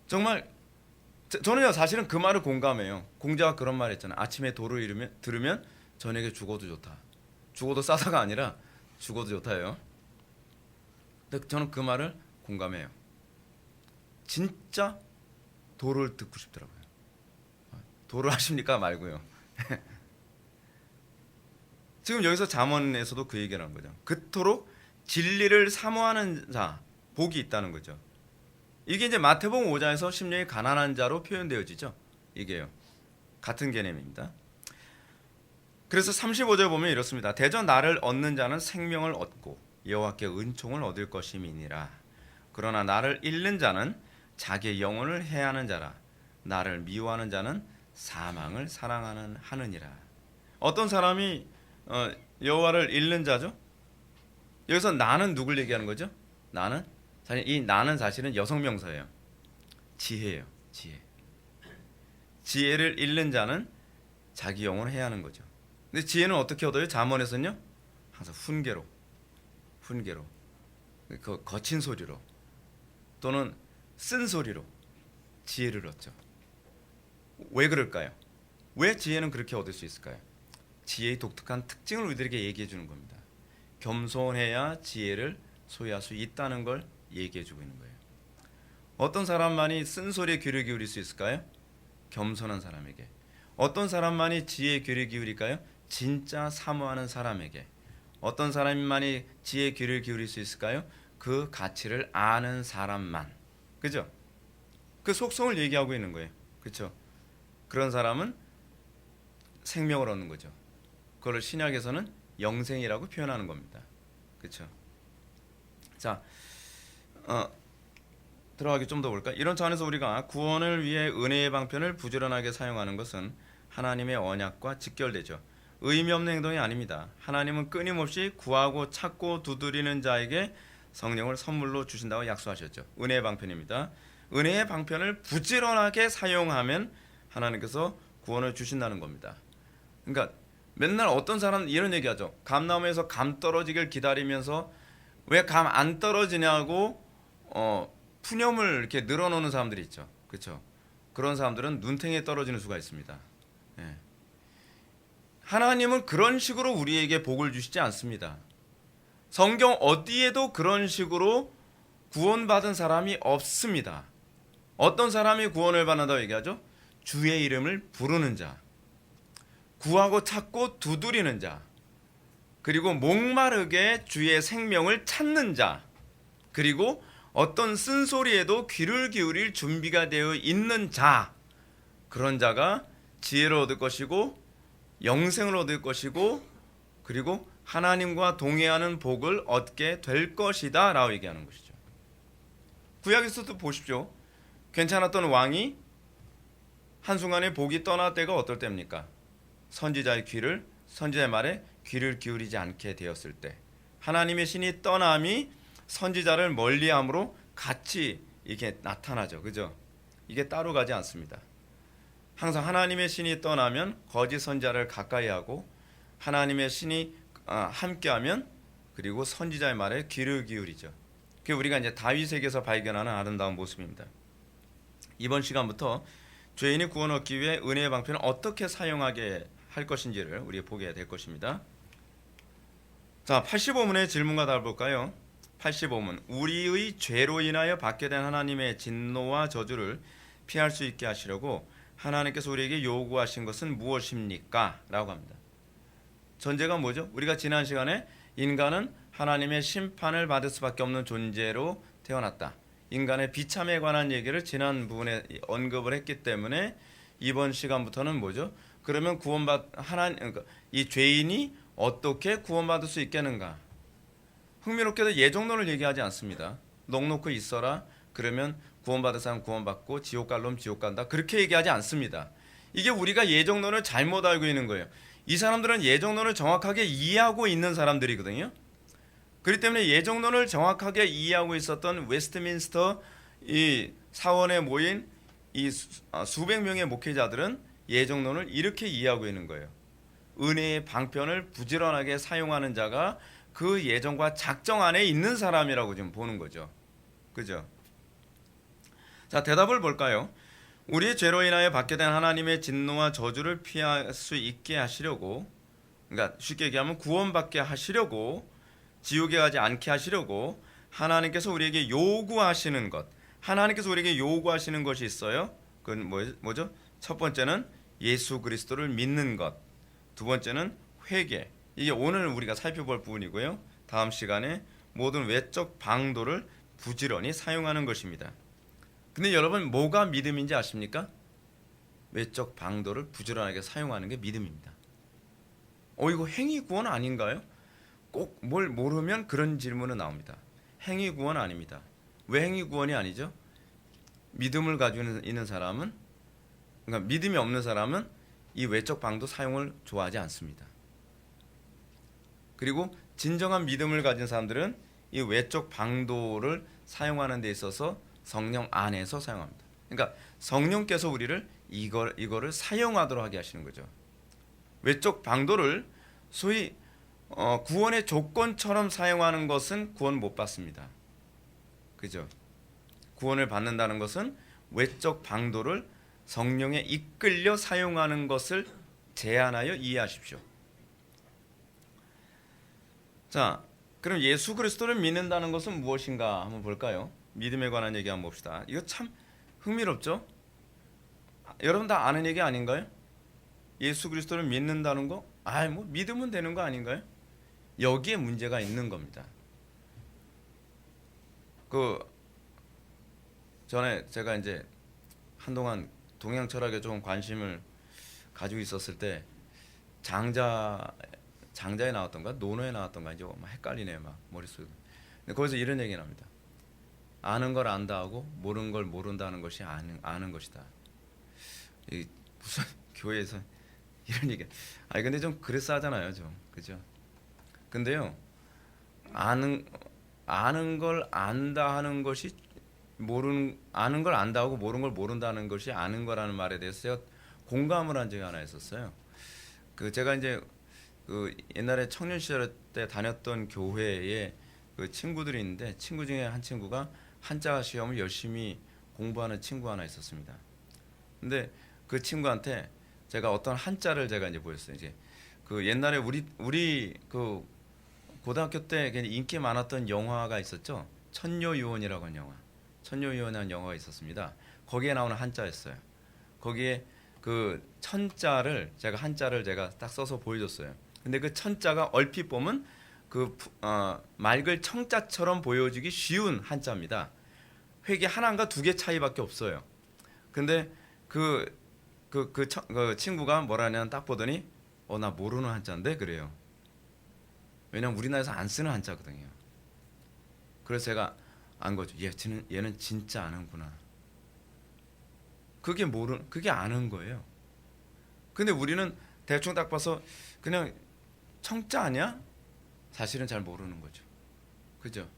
정말 저는요 사실은 그 말을 공감해요. 공자가 그런 말 했잖아요. 아침에 도를 들으면 저녁에 죽어도 좋다. 죽어도 싸다가 아니라 죽어도 좋다예요. 근데 저는 그 말을 공감해요. 진짜 도를 듣고 싶더라고요. 도를 하십니까 말고요. 지금 여기서 잠언에서도 그 얘기를 하는 거죠. 그토록 진리를 사모하는 자 복이 있다는 거죠. 이게 이제 마태복음 5장에서 심령이 가난한 자로 표현되어지죠. 이게요. 같은 개념입니다. 그래서 35절 보면 이렇습니다. 대저 나를 얻는 자는 생명을 얻고 여호와께 은총을 얻을 것임이니라. 그러나 나를 잃는 자는 자기의 영혼을 해하는 자라. 나를 미워하는 자는 사망을 하느니라. 어떤 사람이 여호와를 잃는 자죠? 여기서 나는 누굴 얘기하는 거죠? 나는 사실 이 나는 사실은 여성 명사예요. 지혜예요. 지혜를 잃는 자는 자기 영혼을 해하는 거죠. 근데 지혜는 어떻게 얻어요? 잠언에서는요. 항상 훈계로 그 거친 소리로 또는 쓴 소리로 지혜를 얻죠. 왜 그럴까요? 왜 지혜는 그렇게 얻을 수 있을까요? 지혜의 독특한 특징을 우리들에게 얘기해 주는 겁니다. 겸손해야 지혜를 소유할 수 있다는 걸 얘기해 주고 있는 거예요. 어떤 사람만이 쓴소리에 귀를 기울일 수 있을까요? 겸손한 사람에게. 어떤 사람만이 지혜에 귀를 기울일까요? 진짜 사모하는 사람에게. 어떤 사람만이 지혜에 귀를 기울일 수 있을까요? 그 가치를 아는 사람만. 그죠? 그 속성을 얘기하고 있는 거예요. 그렇죠? 그런 사람은 생명을 얻는 거죠. 그걸 신약에서는 영생이라고 표현하는 겁니다. 그렇죠? 자, 들어가기 좀 더 볼까? 이런 차원에서 우리가 구원을 위해 은혜의 방편을 부지런하게 사용하는 것은 하나님의 언약과 직결되죠. 의미 없는 행동이 아닙니다. 하나님은 끊임없이 구하고 찾고 두드리는 자에게 성령을 선물로 주신다고 약속하셨죠. 은혜의 방편입니다. 은혜의 방편을 부지런하게 사용하면 하나님께서 구원을 주신다는 겁니다. 그러니까 맨날 어떤 사람은 이런 얘기하죠. 감나무에서 감 떨어지길 기다리면서 왜 감 안 떨어지냐고 푸념을 이렇게 늘어놓는 사람들이 있죠. 그렇죠? 그런 사람들은 눈탱이에 떨어지는 수가 있습니다. 예. 하나님은 그런 식으로 우리에게 복을 주시지 않습니다. 성경 어디에도 그런 식으로 구원받은 사람이 없습니다. 어떤 사람이 구원을 받는다고 얘기하죠? 주의 이름을 부르는 자, 구하고 찾고 두드리는 자, 그리고 목마르게 주의 생명을 찾는 자, 그리고 어떤 쓴소리에도 귀를 기울일 준비가 되어 있는 자, 그런 자가 지혜를 얻을 것이고 영생을 얻을 것이고 그리고 하나님과 동행하는 복을 얻게 될 것이다 라고 얘기하는 것이죠. 구약에서도 보십시오. 괜찮았던 왕이 한순간에 복이 떠날 때가 어떨 때입니까? 선지자의 말에 귀를 기울이지 않게 되었을 때, 하나님의 신이 떠남이 선지자를 멀리함으로 같이 이렇게 나타나죠. 그죠? 이게 따로 가지 않습니다. 항상 하나님의 신이 떠나면 거짓 선지자를 가까이 하고 하나님의 신이 함께하면 그리고 선지자의 말에 귀를 기울이죠. 그게 우리가 이제 다윗에게서 발견하는 아름다운 모습입니다. 이번 시간부터 죄인이 구원 얻기 위해 은혜의 방편을 어떻게 사용하게 할 것인지를 우리가 보게 될 것입니다. 자, 85문의 질문과 답을 볼까요? 85문. 우리의 죄로 인하여 받게 된 하나님의 진노와 저주를 피할 수 있게 하시려고 하나님께서 우리에게 요구하신 것은 무엇입니까? 라고 합니다. 전제가 뭐죠? 우리가 지난 시간에 인간은 하나님의 심판을 받을 수밖에 없는 존재로 태어났다. 인간의 비참에 관한 얘기를 지난 부분에 언급을 했기 때문에 이번 시간부터는 뭐죠? 그러면 그러니까 이 죄인이 어떻게 구원받을 수 있겠는가? 흥미롭게도 예정론을 얘기하지 않습니다. 넉놓고 있어라. 그러면 구원받을 사람 구원받고 지옥 갈 놈 지옥 간다. 그렇게 얘기하지 않습니다. 이게 우리가 예정론을 잘못 알고 있는 거예요. 이 사람들은 예정론을 정확하게 이해하고 있는 사람들이거든요. 그렇기 때문에 예정론을 정확하게 이해하고 있었던 웨스트민스터 이 사원에 모인 이 수백 명의 목회자들은 예정론을 이렇게 이해하고 있는 거예요. 은혜의 방편을 부지런하게 사용하는 자가 그 예정과 작정 안에 있는 사람이라고 지금 보는 거죠. 그죠? 자, 대답을 볼까요? 우리의 죄로 인하여 받게 된 하나님의 진노와 저주를 피할 수 있게 하시려고, 그러니까 쉽게 얘기하면 구원받게 하시려고, 지옥에 가지 않게 하시려고 하나님께서 우리에게 요구하시는 것, 하나님께서 우리에게 요구하시는 것이 있어요. 그건 뭐죠? 첫 번째는 예수 그리스도를 믿는 것, 두 번째는 회개. 이게 오늘 우리가 살펴볼 부분이고요. 다음 시간에 모든 외적 방도를 부지런히 사용하는 것입니다. 근데 여러분 뭐가 믿음인지 아십니까? 외적 방도를 부지런하게 사용하는 게 믿음입니다. 이거 행위 구원 아닌가요? 꼭 뭘 모르면 그런 질문은 나옵니다. 행위 구원 아닙니다. 왜 행위 구원이 아니죠? 믿음을 가지고 있는 사람은, 그러니까 믿음이 없는 사람은 이 외적 방도 사용을 좋아하지 않습니다. 그리고 진정한 믿음을 가진 사람들은 이 외적 방도를 사용하는 데 있어서 성령 안에서 사용합니다. 그러니까 성령께서 우리를 이거를 사용하도록 하게 하시는 거죠. 외적 방도를 소위 구원의 조건처럼 사용하는 것은 구원 못 받습니다. 그죠? 구원을 받는다는 것은 외적 방도를 성령에 이끌려 사용하는 것을 제한하여 이해하십시오. 자, 그럼 예수 그리스도를 믿는다는 것은 무엇인가 한번 볼까요? 믿음에 관한 얘기 한번 봅시다. 이거 참 흥미롭죠? 여러분 다 아는 얘기 아닌가요? 예수 그리스도를 믿는다는 거? 뭐 믿으면 되는 거 아닌가요? 여기에 문제가 있는 겁니다. 전에 제가 이제 한동안 동양 철학에 좀 관심을 가지고 있었을 때 장자에 나왔던가 논어에 나왔던가 이제 막 헷갈리네요, 막 머릿속에. 근데 거기서 이런 얘기 납니다. 아는 걸 안다 하고 모르는 걸 모른다는 것이 아는 것이다. 무슨 교회에서 이런 얘기. 근데 좀 그럴싸하잖아요, 좀. 그죠? 근데요, 아는 걸 안다 하는 것이 아는 걸 안다 하고 모르는 걸 모른다는 것이 아는 거라는 말에 대해서 제가 공감을 한 적이 하나 있었어요. 제가 이제 옛날에 청년 시절 때 다녔던 교회에 친구들이 있는데 친구 중에 한 친구가 한자 시험을 열심히 공부하는 친구 하나 있었습니다. 근데 그 친구한테 제가 어떤 한자를 제가 이제 보였어요. 이제 옛날에 우리 고등학교 때 인기 많았던 영화가 있었죠. 천녀유원이라고 하는 영화. 천녀유원이라는 영화가 있었습니다. 거기에 나오는 한자였어요. 거기에 천자를 한자를 제가 딱 써서 보여줬어요. 근데 그 천자가 얼핏 보면 맑을 청자처럼 보여지기 쉬운 한자입니다. 획이 하나인가 두 개 차이밖에 없어요. 근데 그 친구가 뭐라냐면 딱 보더니 나 모르는 한자인데 그래요. 왜냐면 우리나라에서 안 쓰는 한자거든요. 그래서 제가 안 거죠. 얘는 진짜 아는구나. 그게 아는 거예요. 근데 우리는 대충 딱 봐서 그냥 청자 아니야? 사실은 잘 모르는 거죠. 그죠?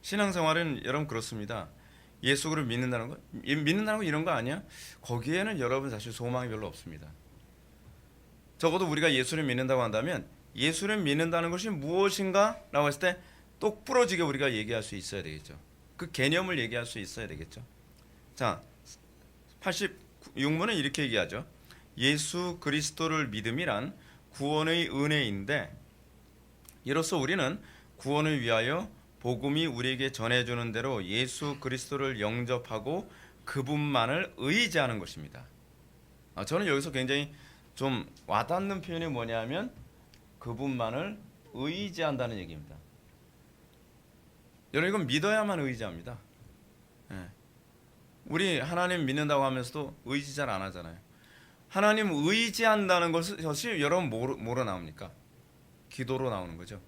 신앙생활은 여러분 그렇습니다. 예수를 믿는다는 거 이런 거 아니야? 거기에는 여러분 사실 소망이 별로 없습니다. 적어도 우리가 예수를 믿는다고 한다면 예수를 믿는다는 것이 무엇인가? 라고 했을 때 똑부러지게 우리가 얘기할 수 있어야 되겠죠. 그 개념을 얘기할 수 있어야 되겠죠. 자, 86문은 이렇게 얘기하죠. 예수 그리스도를 믿음이란 구원의 은혜인데 이로써 우리는 구원을 위하여 복음이 우리에게 전해주는 대로 예수 그리스도를 영접하고 그분만을 의지하는 것입니다. 저는 여기서 굉장히 좀 와닿는 표현이 뭐냐면 그분만을 의지한다는 얘기입니다. 여러분 이건 믿어야만 의지합니다. 예. 우리 하나님 믿는다고 하면서도 의지 잘 안 하잖아요. 하나님 의지한다는 것이 여러분 뭐로 나옵니까? 기도로 나오는 거죠.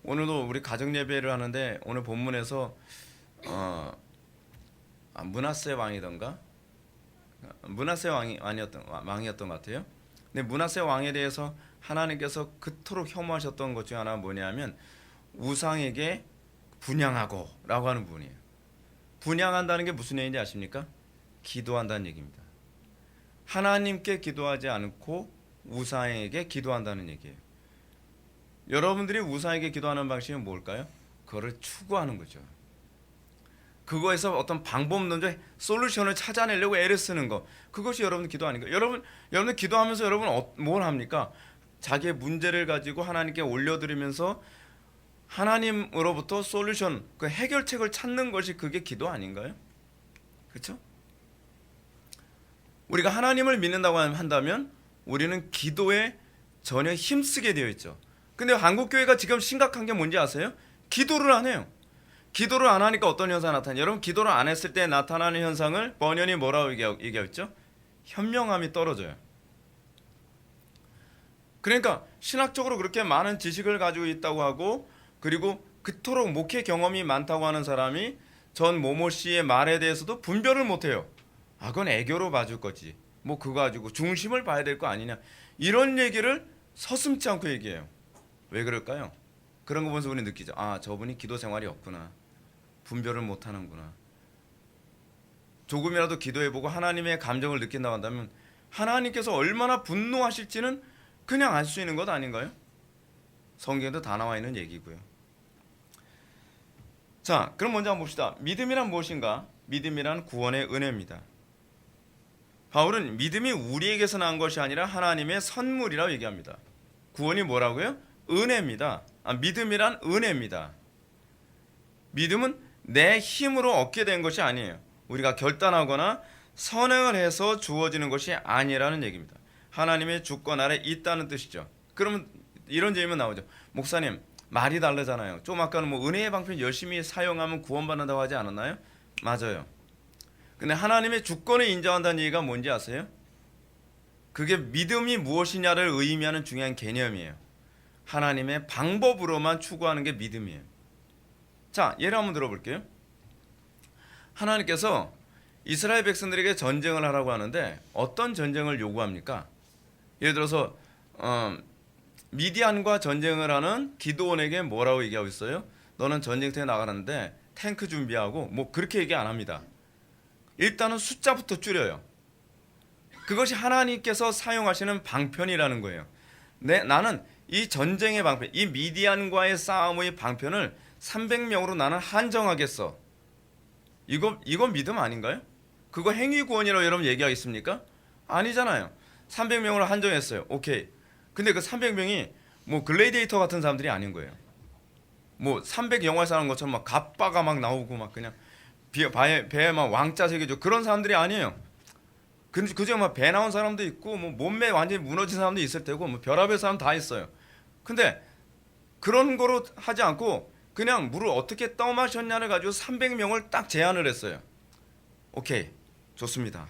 오늘도 우리 가정 예배를 하는데 오늘 본문에서 므낫세 왕이던가 므낫세 왕이었던 것 같아요. 근데 므낫세 왕에 대해서 하나님께서 그토록 혐오하셨던 것 중 하나가 뭐냐면 우상에게 분향하고라고 하는 부분이에요. 분향한다는 게 무슨 얘기인지 아십니까? 기도한다는 얘기입니다. 하나님께 기도하지 않고 우상에게 기도한다는 얘기예요. 여러분들이 우상에게 기도하는 방식이 뭘까요? 그거를 추구하는 거죠. 그거에서 어떤 방법론적 솔루션을 찾아내려고 애를 쓰는 거, 그것이 여러분 기도 아닌가요? 여러분 기도하면서 여러분 뭘 합니까? 자기의 문제를 가지고 하나님께 올려드리면서 하나님으로부터 솔루션, 그 해결책을 찾는 것이 그게 기도 아닌가요? 그렇죠? 우리가 하나님을 믿는다고 한다면 우리는 기도에 전혀 힘쓰게 되어 있죠. 근데 한국 교회가 지금 심각한 게 뭔지 아세요? 기도를 안 해요. 기도를 안 하니까 어떤 현상이 나타나요? 여러분 기도를 안 했을 때 나타나는 현상을 번연히 뭐라고 얘기했죠? 현명함이 떨어져요. 그러니까 신학적으로 그렇게 많은 지식을 가지고 있다고 하고 그리고 그토록 목회 경험이 많다고 하는 사람이 전 모모 씨의 말에 대해서도 분별을 못해요. 그건 애교로 봐줄 거지. 뭐 그거 가지고 중심을 봐야 될 거 아니냐. 이런 얘기를 서슴지 않고 얘기해요. 왜 그럴까요? 그런 거 보면서 우리 느끼죠. 저분이 기도 생활이 없구나. 분별을 못하는구나. 조금이라도 기도해보고 하나님의 감정을 느낀다고 한다면 하나님께서 얼마나 분노하실지는 그냥 알 수 있는 것 아닌가요? 성경에도 다 나와 있는 얘기고요. 자, 그럼 먼저 한번 봅시다. 믿음이란 무엇인가? 믿음이란 구원의 은혜입니다. 바울은 믿음이 우리에게서 난 것이 아니라 하나님의 선물이라고 얘기합니다. 구원이 뭐라고요? 은혜입니다. 믿음이란 은혜입니다. 믿음은 내 힘으로 얻게 된 것이 아니에요. 우리가 결단하거나 선행을 해서 주어지는 것이 아니라는 얘기입니다. 하나님의 주권 아래 있다는 뜻이죠. 그러면 이런 질문 나오죠. 목사님, 말이 다르잖아요. 좀 아까는 은혜의 방편 열심히 사용하면 구원받는다고 하지 않았나요? 맞아요. 근데 하나님의 주권을 인정한다는 얘기가 뭔지 아세요? 그게 믿음이 무엇이냐를 의미하는 중요한 개념이에요. 하나님의 방법으로만 추구하는 게 믿음이에요. 자, 예를 한번 들어볼게요. 하나님께서 이스라엘 백성들에게 전쟁을 하라고 하는데 어떤 전쟁을 요구합니까? 예를 들어서 미디안과 전쟁을 하는 기드온에게 뭐라고 얘기하고 있어요? 너는 전쟁터에 나가는데 탱크 준비하고 그렇게 얘기 안 합니다. 일단은 숫자부터 줄여요. 그것이 하나님께서 사용하시는 방편이라는 거예요. 나는 이 전쟁의 방편, 이 미디안과의 싸움의 방편을 300명으로 나는 한정하겠어. 이거 믿음 아닌가요? 그거 행위구원이라고 여러분 얘기하겠습니까? 아니잖아요. 300명으로 한정했어요. 오케이. 근데 그 300명이 글래디에이터 같은 사람들이 아닌 거예요. 300 영화에서 하는 것처럼 막 갑바가 막 나오고 막 그냥 배에 막 왕자 새겨져 그런 사람들이 아니에요. 그중에 막 배 나온 사람도 있고 몸매 완전히 무너진 사람도 있을 테고 별의별 사람 다 있어요. 근데 그런 거로 하지 않고 그냥 물을 어떻게 떠마셨냐를 가지고 300명을 딱 제한을 했어요. 오케이, 좋습니다.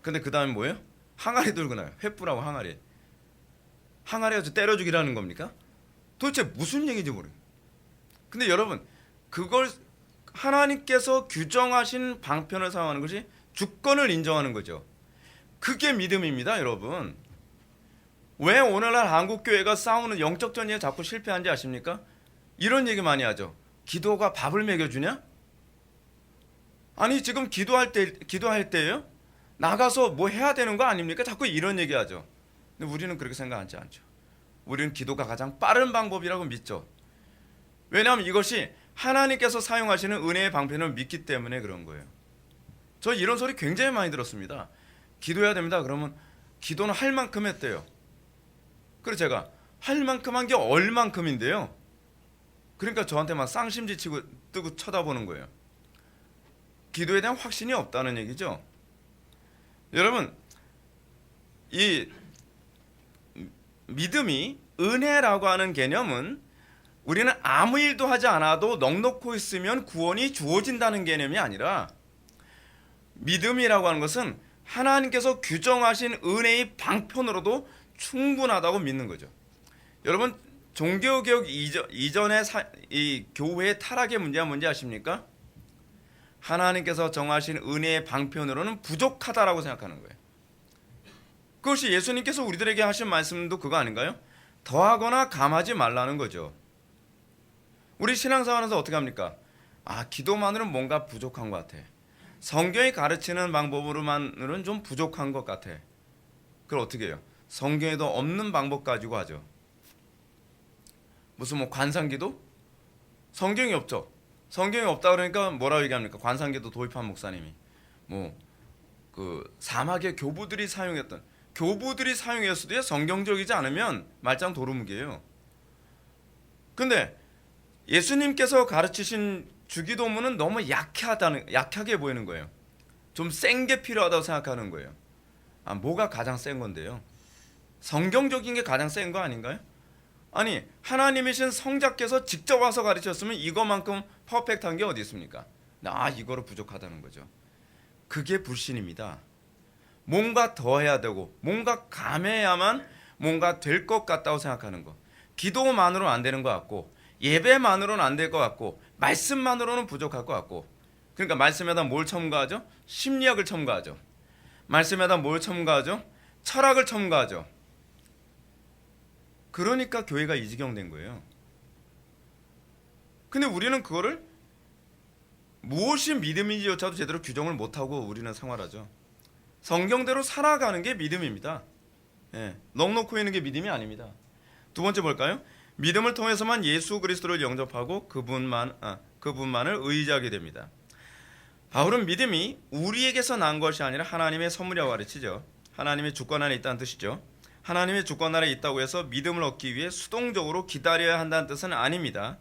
근데 그 다음에 뭐예요? 항아리 들고 나요. 횃불하고 항아리. 항아리에서 때려 죽이라는 겁니까? 도대체 무슨 얘기인지 모르겠어요. 근데 여러분, 그걸 하나님께서 규정하신 방편을 사용하는 것이 주권을 인정하는 거죠. 그게 믿음입니다, 여러분. 왜 오늘날 한국교회가 싸우는 영적 전쟁에 자꾸 실패한지 아십니까? 이런 얘기 많이 하죠. 기도가 밥을 먹여주냐? 아니 지금 기도할 때예요? 나가서 해야 되는 거 아닙니까? 자꾸 이런 얘기하죠. 근데 우리는 그렇게 생각하지 않죠. 우리는 기도가 가장 빠른 방법이라고 믿죠. 왜냐하면 이것이 하나님께서 사용하시는 은혜의 방편을 믿기 때문에 그런 거예요. 저 이런 소리 굉장히 많이 들었습니다. 기도해야 됩니다. 그러면 기도는 할 만큼 했대요. 그래서 제가 할 만큼 한 게 얼만큼인데요. 그러니까 저한테 막 쌍심지치고 뜨고 쳐다보는 거예요. 기도에 대한 확신이 없다는 얘기죠. 여러분, 이 믿음이 은혜라고 하는 개념은 우리는 아무 일도 하지 않아도 넉넉히 있으면 구원이 주어진다는 개념이 아니라, 믿음이라고 하는 것은 하나님께서 규정하신 은혜의 방편으로도 충분하다고 믿는 거죠. 여러분, 종교개혁 이전의 이 교회의 타락의 문제가 뭔지 아십니까? 하나님께서 정하신 은혜의 방편으로는 부족하다라고 생각하는 거예요. 그것이 예수님께서 우리들에게 하신 말씀도 그거 아닌가요? 더하거나 감하지 말라는 거죠. 우리 신앙생활에서 어떻게 합니까? 기도만으로는 뭔가 부족한 것 같아. 성경이 가르치는 방법으로만으로는 좀 부족한 것 같아. 그걸 어떻게 해요? 성경에도 없는 방법 가지고 하죠. 무슨 관상기도? 성경이 없죠. 성경이 없다 그러니까 뭐라고 얘기합니까? 관상기도 도입한 목사님이 그 사막의 교부들이 사용했어도 성경적이지 않으면 말짱 도루묵이에요. 근데 예수님께서 가르치신 주기도문은 너무 약하게 보이는 거예요. 좀 센 게 필요하다고 생각하는 거예요. 뭐가 가장 센 건데요? 성경적인 게 가장 센 거 아닌가요? 아니, 하나님이신 성자께서 직접 와서 가르쳤으면 이거만큼 퍼펙트한 게 어디 있습니까? 이거로 부족하다는 거죠. 그게 불신입니다. 뭔가 더 해야 되고 뭔가 감해야만 뭔가 될 것 같다고 생각하는 거. 기도만으로는 안 되는 것 같고, 예배만으로는 안 될 것 같고, 말씀만으로는 부족할 것 같고. 그러니까 말씀에다 뭘 첨가하죠? 심리학을 첨가하죠. 말씀에다 뭘 첨가하죠? 철학을 첨가하죠. 그러니까 교회가 이 지경 된 거예요. 근데 우리는 그거를 무엇이 믿음인지조차도 제대로 규정을 못하고 우리는 생활하죠. 성경대로 살아가는 게 믿음입니다. 넉넉히 있는 게 믿음이 아닙니다. 두 번째 볼까요? 믿음을 통해서만 예수 그리스도를 영접하고 그분만을 의지하게 됩니다. 바울은 믿음이 우리에게서 난 것이 아니라 하나님의 선물이라고 가르치죠. 하나님의 주권 안에 있다는 뜻이죠. 하나님의 주권 아래 있다고 해서 믿음을 얻기 위해 수동적으로 기다려야 한다는 뜻은 아닙니다.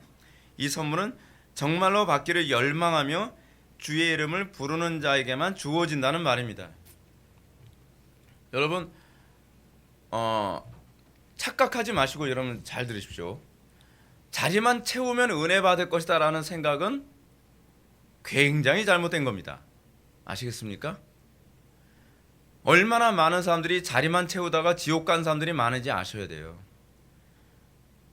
이 선물은 정말로 받기를 열망하며 주의 이름을 부르는 자에게만 주어진다는 말입니다. 여러분, 착각하지 마시고 여러분 잘 들으십시오. 자리만 채우면 은혜 받을 것이다 라는 생각은 굉장히 잘못된 겁니다. 아시겠습니까? 얼마나 많은 사람들이 자리만 채우다가 지옥 간 사람들이 많은지 아셔야 돼요.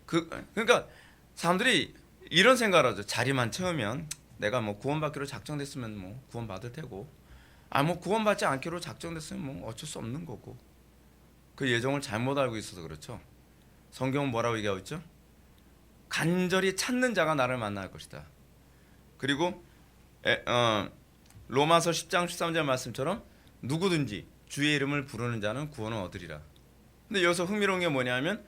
그러니까 사람들이 이런 생각을 하죠. 자리만 채우면 내가 구원받기로 작정됐으면 구원받을 테고, 구원받지 않기로 작정됐으면 어쩔 수 없는 거고. 그 예정을 잘못 알고 있어서 그렇죠. 성경은 뭐라고 얘기하고 있죠? 간절히 찾는 자가 나를 만날 것이다. 그리고 로마서 10장 13절 말씀처럼 누구든지 주의 이름을 부르는 자는 구원을 얻으리라. 근데 여기서 흥미로운 게 뭐냐면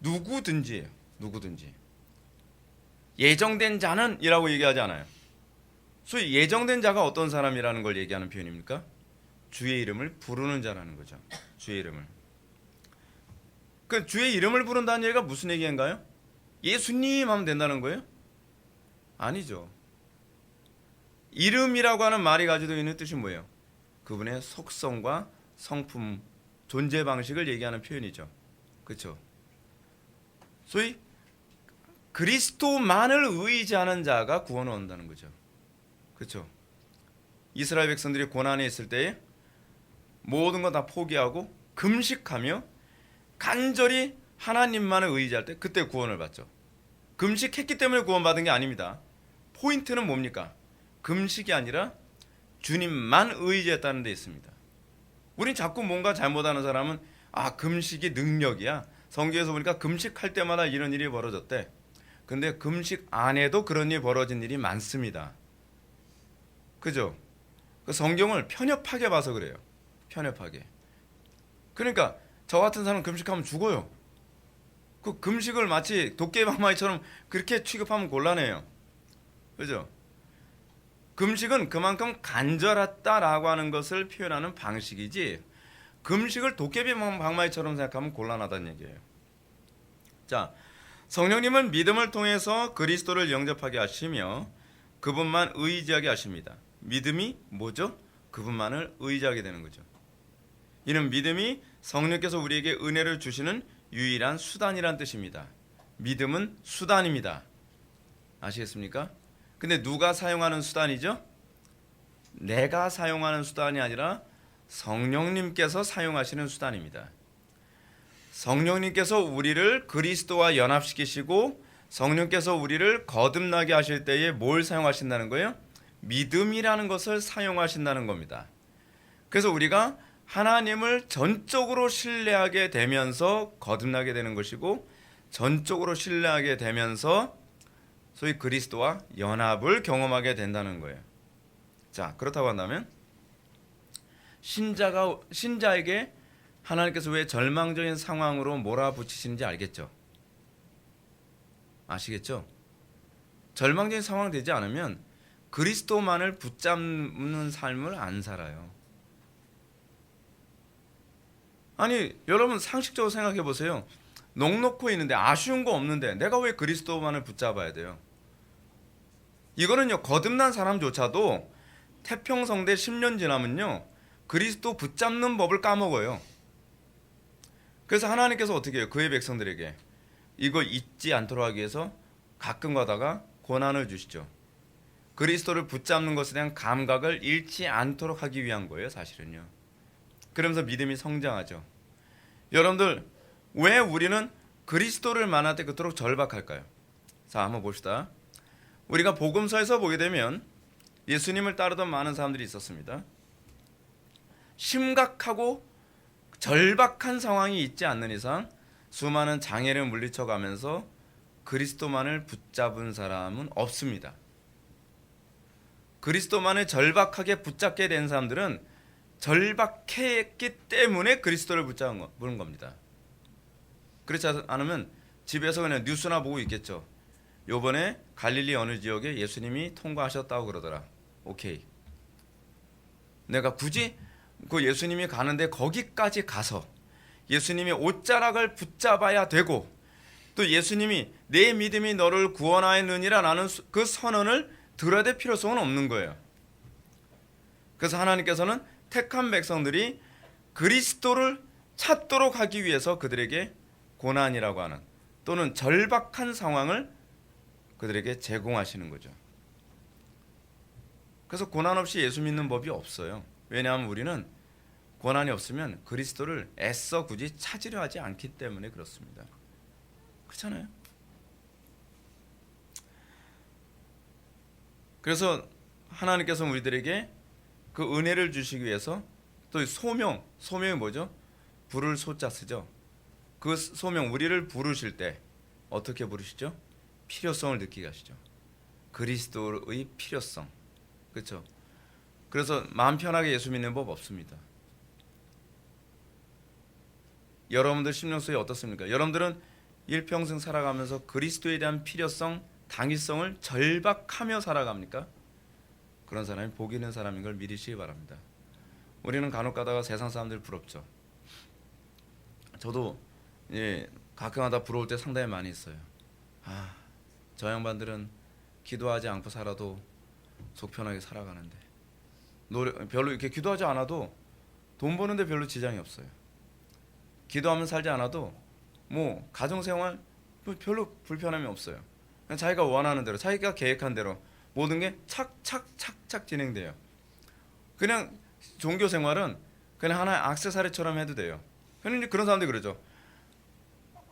누구든지예요. 누구든지. 예정된 자는 이라고 얘기하지 않아요. 소위 예정된 자가 어떤 사람이라는 걸 얘기하는 표현입니까? 주의 이름을 부르는 자라는 거죠. 주의 이름을. 그 주의 이름을 부른다는 얘기가 무슨 얘기인가요? 예수님 하면 된다는 거예요? 아니죠. 이름이라고 하는 말이 가지고 있는 뜻이 뭐예요? 그분의 속성과 성품, 존재 방식을 얘기하는 표현이죠. 그렇죠? 소위 그리스도만을 의지하는 자가 구원을 얻는다는 거죠. 그렇죠? 이스라엘 백성들이 고난에 있을 때에 모든 거 다 포기하고 금식하며 간절히 하나님만을 의지할 때 그때 구원을 받죠. 금식했기 때문에 구원받은 게 아닙니다. 포인트는 뭡니까? 금식이 아니라 주님만 의지했다는 데 있습니다. 우린 자꾸 뭔가 잘못하는 사람은 금식이 능력이야. 성경에서 보니까 금식할 때마다 이런 일이 벌어졌대. 근데 금식 안 해도 그런 일이 벌어진 일이 많습니다. 그죠? 그 성경을 편협하게 봐서 그래요. 편협하게. 그러니까 저 같은 사람 금식하면 죽어요. 그 금식을 마치 도깨비방망이처럼 그렇게 취급하면 곤란해요. 그죠? 금식은 그만큼 간절했다라고 하는 것을 표현하는 방식이지, 금식을 도깨비방망이처럼 생각하면 곤란하다는 얘기예요. 자, 성령님은 믿음을 통해서 그리스도를 영접하게 하시며 그분만 의지하게 하십니다. 믿음이 뭐죠? 그분만을 의지하게 되는 거죠. 이는 믿음이 성령께서 우리에게 은혜를 주시는 유일한 수단이란 뜻입니다. 믿음은 수단입니다. 아시겠습니까? 근데 누가 사용하는 수단이죠? 내가 사용하는 수단이 아니라 성령님께서 사용하시는 수단입니다. 성령님께서 우리를 그리스도와 연합시키시고 성령께서 우리를 거듭나게 하실 때에 뭘 사용하신다는 거예요? 믿음이라는 것을 사용하신다는 겁니다. 그래서 우리가 하나님을 전적으로 신뢰하게 되면서 거듭나게 되는 것이고 전적으로 신뢰하게 되면서 소위 그리스도와 연합을 경험하게 된다는 거예요. 자, 그렇다고 한다면 신자에게 하나님께서 왜 절망적인 상황으로 몰아붙이시는지 알겠죠? 아시겠죠? 절망적인 상황 되지 않으면 그리스도만을 붙잡는 삶을 안 살아요. 아니, 여러분 상식적으로 생각해 보세요. 넉넉고 있는데 아쉬운 거 없는데 내가 왜 그리스도만을 붙잡아야 돼요? 이거는요, 거듭난 사람조차도 태평성대 10년 지나면요 그리스도 붙잡는 법을 까먹어요. 그래서 하나님께서 어떻게 해요? 그의 백성들에게 이거 잊지 않도록 하기 위해서 가끔 가다가 고난을 주시죠. 그리스도를 붙잡는 것에 대한 감각을 잃지 않도록 하기 위한 거예요, 사실은요. 그러면서 믿음이 성장하죠. 여러분들, 왜 우리는 그리스도를 만날 때 그토록 절박할까요? 자, 한번 봅시다. 우리가 복음서에서 보게 되면 예수님을 따르던 많은 사람들이 있었습니다. 심각하고 절박한 상황이 있지 않는 이상 수많은 장애를 물리쳐가면서 그리스도만을 붙잡은 사람은 없습니다. 그리스도만을 절박하게 붙잡게 된 사람들은 절박했기 때문에 그리스도를 붙잡은 겁니다. 그렇지 않으면 집에서 그냥 뉴스나 보고 있겠죠. 요번에 갈릴리 어느 지역에 예수님이 통과하셨다고 그러더라. 오케이. 내가 굳이 그 예수님이 가는데 거기까지 가서 예수님의 옷자락을 붙잡아야 되고 또 예수님이 내 믿음이 너를 구원하였느니라 라는 그 선언을 들어야 될 필요성은 없는 거예요. 그래서 하나님께서는 택한 백성들이 그리스도를 찾도록 하기 위해서 그들에게 고난이라고 하는 또는 절박한 상황을 그들에게 제공하시는 거죠. 그래서 고난 없이 예수 믿는 법이 없어요. 왜냐하면 우리는 고난이 없으면 그리스도를 애써 굳이 찾으려 하지 않기 때문에 그렇습니다. 그렇잖아요. 그래서 하나님께서 우리들에게 그 은혜를 주시기 위해서 또 소명이 뭐죠? 부를 소자 쓰죠. 그 소명, 우리를 부르실 때 어떻게 부르시죠? 필요성을 느끼게 하시죠. 그리스도의 필요성. 그렇죠? 그래서 마음 편하게 예수 믿는 법 없습니다. 여러분들 심령 속에 어떻습니까? 여러분들은 일평생 살아가면서 그리스도에 대한 필요성, 당위성을 절박하며 살아갑니까? 그런 사람이 복 있는 사람인 걸 믿으시기 바랍니다. 우리는 간혹 가다가 세상 사람들 부럽죠. 저도 가끔가다 부러울 때 상당히 많이 있어요. 저 양반들은 기도하지 않고 살아도 속 편하게 살아가는데 별로 이렇게 기도하지 않아도 돈 버는데 별로 지장이 없어요. 기도하면 살지 않아도 뭐 가정생활 별로 불편함이 없어요. 그냥 자기가 원하는 대로 자기가 계획한 대로 모든 게 착착착착 진행돼요. 그냥 종교생활은 그냥 하나의 액세서리처럼 해도 돼요. 그런데 그런 사람들이 그러죠.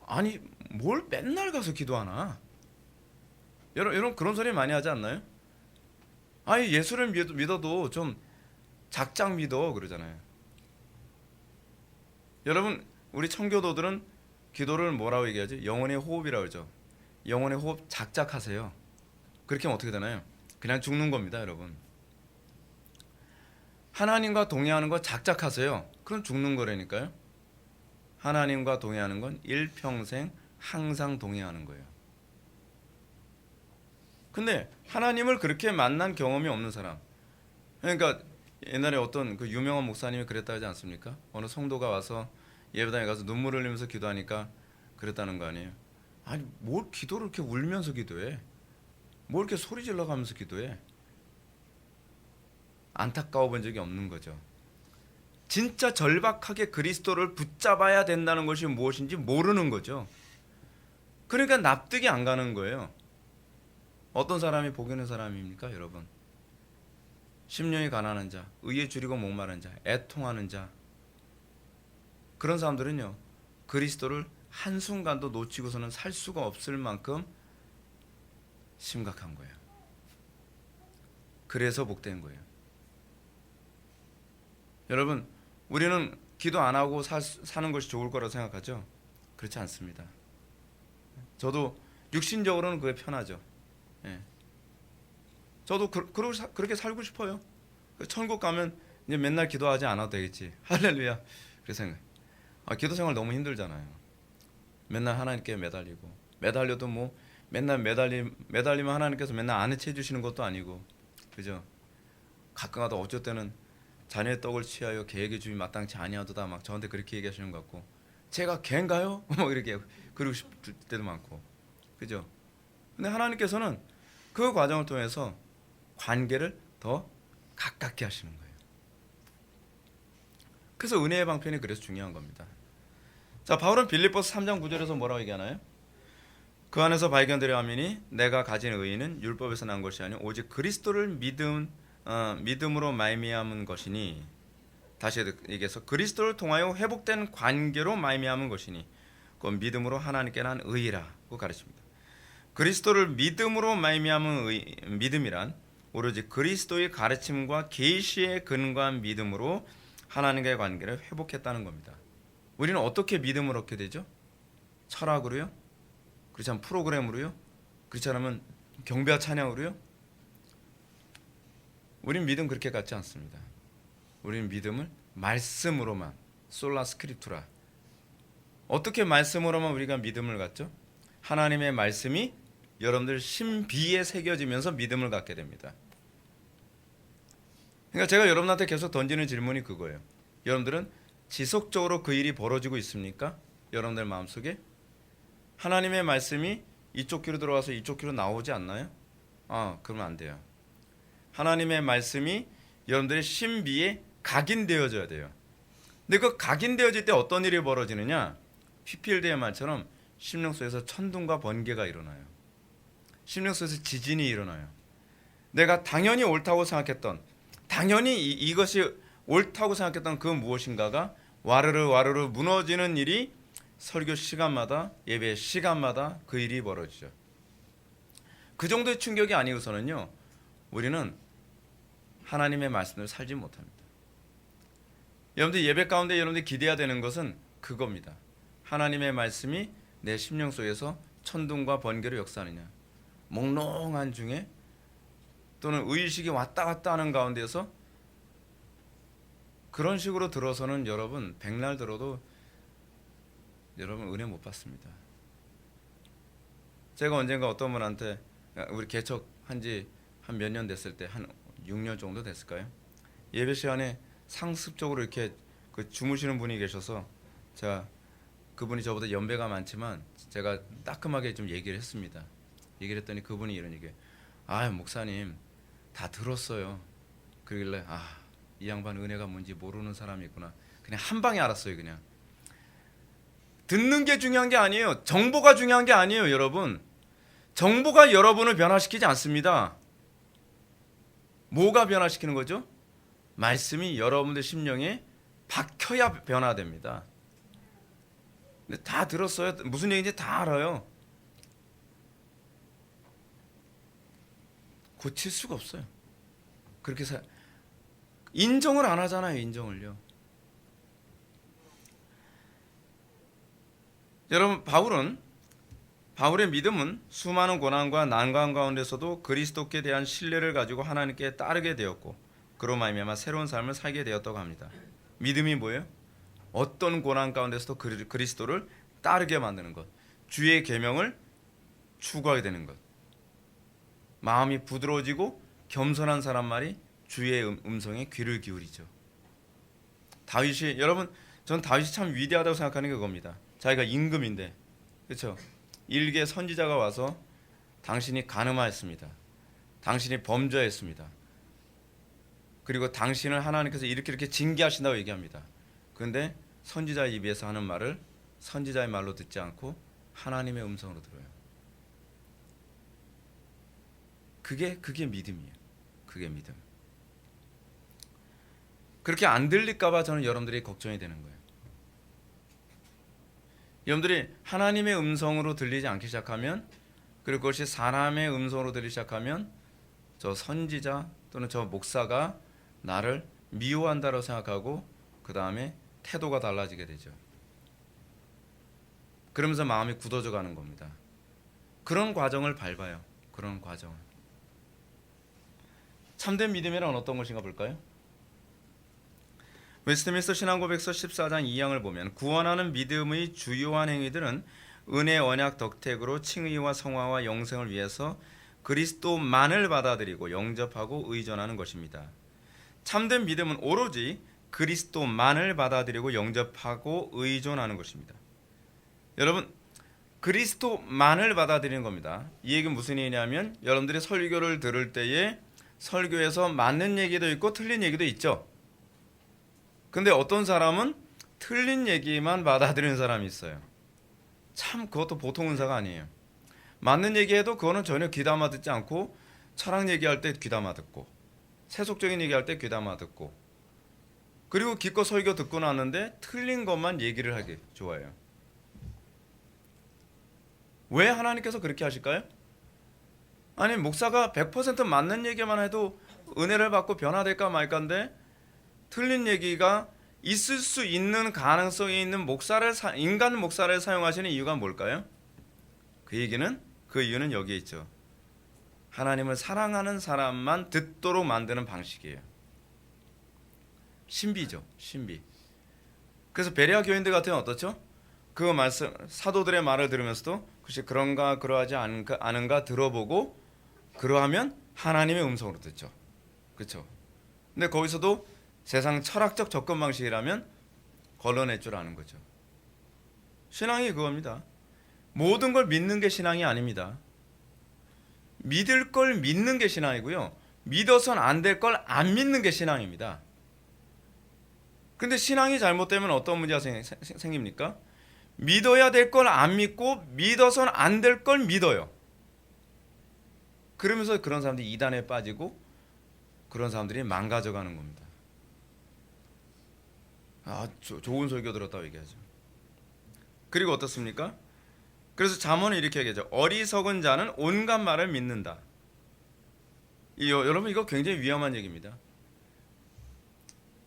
아니 뭘 맨날 가서 기도하나? 여러분 그런 소리 많이 하지 않나요? 아니 예수를 믿어도 좀 작작 믿어 그러잖아요. 여러분 우리 청교도들은 기도를 뭐라고 얘기하지? 영혼의 호흡이라고 그러죠. 영혼의 호흡 작작 하세요. 그렇게 하면 어떻게 되나요? 그냥 죽는 겁니다, 여러분. 하나님과 동의하는 거 작작 하세요. 그럼 죽는 거라니까요. 하나님과 동의하는 건 일평생 항상 동의하는 거예요. 근데 하나님을 그렇게 만난 경험이 없는 사람, 그러니까 옛날에 어떤 그 유명한 목사님이 그랬다 하지 않습니까? 어느 성도가 와서 예배당에 가서 눈물을 흘리면서 기도하니까 그랬다는 거 아니에요? 아니 뭘 기도를 이렇게 울면서 기도해? 뭘 이렇게 소리 질러가면서 기도해? 안타까워 본 적이 없는 거죠. 진짜 절박하게 그리스도를 붙잡아야 된다는 것이 무엇인지 모르는 거죠. 그러니까 납득이 안 가는 거예요. 어떤 사람이 복 있는 사람입니까, 여러분? 심령이 가난한 자, 의에 줄이고 목마른 자, 애통하는 자, 그런 사람들은요, 그리스도를 한순간도 놓치고서는 살 수가 없을 만큼 심각한 거예요. 그래서 복된 거예요. 여러분, 우리는 기도 안 하고 사는 것이 좋을 거라고 생각하죠? 그렇지 않습니다. 저도 육신적으로는 그게 편하죠. 예. 저도 그렇게 살고 싶어요. 천국 가면 이제 맨날 기도하지 않아도 되겠지. 할렐루야. 그래서 기도 생활 너무 힘들잖아요. 맨날 하나님께 매달려도 뭐 맨날 매달리면 하나님께서 맨날 안 해쳐 주시는 것도 아니고, 그죠? 가끔가다 어쩔 때는 자녀의 떡을 취하여 계획의 주이 마땅치 아니하도다 막 저한테 그렇게 얘기하시는 것 같고, 제가 걔인가요? 뭐 이렇게 그러고 싶을 때도 많고, 그죠? 근데 하나님께서는 그 과정을 통해서 관계를 더 가깝게 하시는 거예요. 그래서 은혜의 방편이 그래서 중요한 겁니다. 자, 바울은 빌립보서 3장 9절에서 뭐라고 얘기하나요? 그 안에서 발견되려 함이니 내가 가진 의의는 율법에서 난 것이 아니요 오직 그리스도를 믿음으로 말미암은 것이니, 다시 얘기해서 그리스도를 통하여 회복된 관계로 말미암은 것이니 그건 믿음으로 하나님께 난 의의라고 가르칩니다. 그리스도를 믿음으로 말미암은 믿음이란 오로지 그리스도의 가르침과 계시에 근거한 믿음으로 하나님과의 관계를 회복했다는 겁니다. 우리는 어떻게 믿음을 얻게 되죠? 철학으로요? 그렇지 않으면 프로그램으로요? 그렇지 않으면 경배와 찬양으로요? 우리는 믿음 그렇게 갖지 않습니다. 우리는 믿음을 말씀으로만, 솔라 스크립투라. 어떻게 말씀으로만 우리가 믿음을 갖죠? 하나님의 말씀이 여러분들 신비에 새겨지면서 믿음을 갖게 됩니다. 그러니까 제가 여러분한테 계속 던지는 질문이 그거예요. 여러분들은 지속적으로 그 일이 벌어지고 있습니까? 여러분들 마음속에 하나님의 말씀이 이쪽 귀로 들어와서 이쪽 귀로 나오지 않나요? 그러면 안 돼요. 하나님의 말씀이 여러분들의 신비에 각인되어져야 돼요. 근데 그 각인되어질 때 어떤 일이 벌어지느냐? 휘필드의 말처럼 심령 속에서 천둥과 번개가 일어나요. 심령 속에서 지진이 일어나요. 내가 당연히 옳다고 생각했던, 당연히 이것이 옳다고 생각했던 그 무엇인가가 와르르 무너지는 일이 설교 시간마다, 예배 시간마다 그 일이 벌어지죠. 그 정도의 충격이 아니고서는요, 우리는 하나님의 말씀을 살지 못합니다. 여러분들 예배 가운데 여러분들이 기대해야 되는 것은 그겁니다. 하나님의 말씀이 내 심령 속에서 천둥과 번개로 역사하느냐, 몽롱한 중에 또는 의식이 왔다 갔다 하는 가운데서 그런 식으로 들어서는 여러분 백날 들어도 여러분 은혜 못 받습니다. 제가 언젠가 어떤 분한테, 우리 개척한 지 한 몇 년 됐을 때, 한 6년 정도 됐을까요? 예배 시간에 상습적으로 이렇게 주무시는 분이 계셔서 제가, 그분이 저보다 연배가 많지만 제가 따끔하게 좀 얘기를 했습니다. 얘기를 했더니 그분이 이런 얘기예요. 목사님 다 들었어요. 그러길래 이 양반 은혜가 뭔지 모르는 사람이 있구나. 그냥 한 방에 알았어요. 그냥 듣는 게 중요한 게 아니에요. 정보가 중요한 게 아니에요. 여러분, 정보가 여러분을 변화시키지 않습니다. 뭐가 변화시키는 거죠? 말씀이 여러분들 심령에 박혀야 변화됩니다. 근데 다 들었어요. 무슨 얘기인지 다 알아요. 고칠 수가 없어요. 그렇게 인정을 안 하잖아요. 인정을요. 여러분, 바울의 믿음은 수많은 고난과 난관 가운데서도 그리스도께 대한 신뢰를 가지고 하나님께 따르게 되었고, 그로 말미암아 새로운 삶을 살게 되었다고 합니다. 믿음이 뭐예요? 어떤 고난 가운데서도 그리스도를 따르게 만드는 것, 주의 계명을 추구하게 되는 것. 마음이 부드러워지고 겸손한 사람 말이 주의 음성에 귀를 기울이죠. 여러분, 전 다윗이 참 위대하다고 생각하는 게 그겁니다. 자기가 임금인데, 그렇죠? 일개 선지자가 와서 당신이 간음하였습니다. 당신이 범죄했습니다. 그리고 당신을 하나님께서 이렇게 징계하신다고 얘기합니다. 그런데 선지자의 입에서 하는 말을 선지자의 말로 듣지 않고 하나님의 음성으로 들어요. 그게 믿음이에요. 그게 믿음. 그렇게 안 들릴까 봐 저는 여러분들이 걱정이 되는 거예요. 여러분들이 하나님의 음성으로 들리지 않기 시작하면, 그리고 그것이 사람의 음성으로 들리기 시작하면 저 선지자 또는 저 목사가 나를 미워한다고 생각하고 그 다음에 태도가 달라지게 되죠. 그러면서 마음이 굳어져 가는 겁니다. 그런 과정을 밟아요. 그런 과정을. 참된 믿음이란 어떤 것인가 볼까요? 웨스트민스터 신앙고백서 14장 2장을 보면 구원하는 믿음의 주요한 행위들은 은혜, 언약, 덕택으로 칭의와 성화와 영생을 위해서 그리스도만을 받아들이고 영접하고 의존하는 것입니다. 참된 믿음은 오로지 그리스도만을 받아들이고 영접하고 의존하는 것입니다. 여러분, 그리스도만을 받아들이는 겁니다. 이 얘기는 무슨 얘기냐면 여러분들이 설교를 들을 때에 설교에서 맞는 얘기도 있고 틀린 얘기도 있죠. 근데 어떤 사람은 틀린 얘기만 받아들이는 사람이 있어요. 참 그것도 보통 은사가 아니에요. 맞는 얘기해도 그거는 전혀 귀담아 듣지 않고 철학 얘기할 때 귀담아 듣고 세속적인 얘기할 때 귀담아 듣고 그리고 기껏 설교 듣고 났는데 틀린 것만 얘기를 하기 좋아해요. 왜 하나님께서 그렇게 하실까요? 아니 목사가 100% 맞는 얘기만 해도 은혜를 받고 변화될까 말까인데 틀린 얘기가 있을 수 있는 가능성이 있는 인간 목사를 사용하시는 이유가 뭘까요? 그 이유는 여기에 있죠. 하나님을 사랑하는 사람만 듣도록 만드는 방식이에요. 신비죠, 신비. 그래서 베레아 교인들 같은 경우는 어떻죠? 그 말씀, 사도들의 말을 들으면서도 혹시 그런가 그러하지 않은가 들어보고 그러하면 하나님의 음성으로 듣죠. 그렇죠? 근데 거기서도 세상 철학적 접근 방식이라면 걸러낼 줄 아는 거죠. 신앙이 그겁니다. 모든 걸 믿는 게 신앙이 아닙니다. 믿을 걸 믿는 게 신앙이고요. 믿어선 안 될 걸 안 믿는 게 신앙입니다. 근데 신앙이 잘못되면 어떤 문제가 생깁니까? 믿어야 될 걸 안 믿고 믿어선 안 될 걸 믿어요. 그러면서 그런 사람들이 이단에 빠지고 그런 사람들이 망가져가는 겁니다. 좋은 설교 들었다고 얘기하죠. 그리고 어떻습니까? 그래서 잠언은 이렇게 얘기하죠. 어리석은 자는 온갖 말을 믿는다. 여러분 이거 굉장히 위험한 얘기입니다.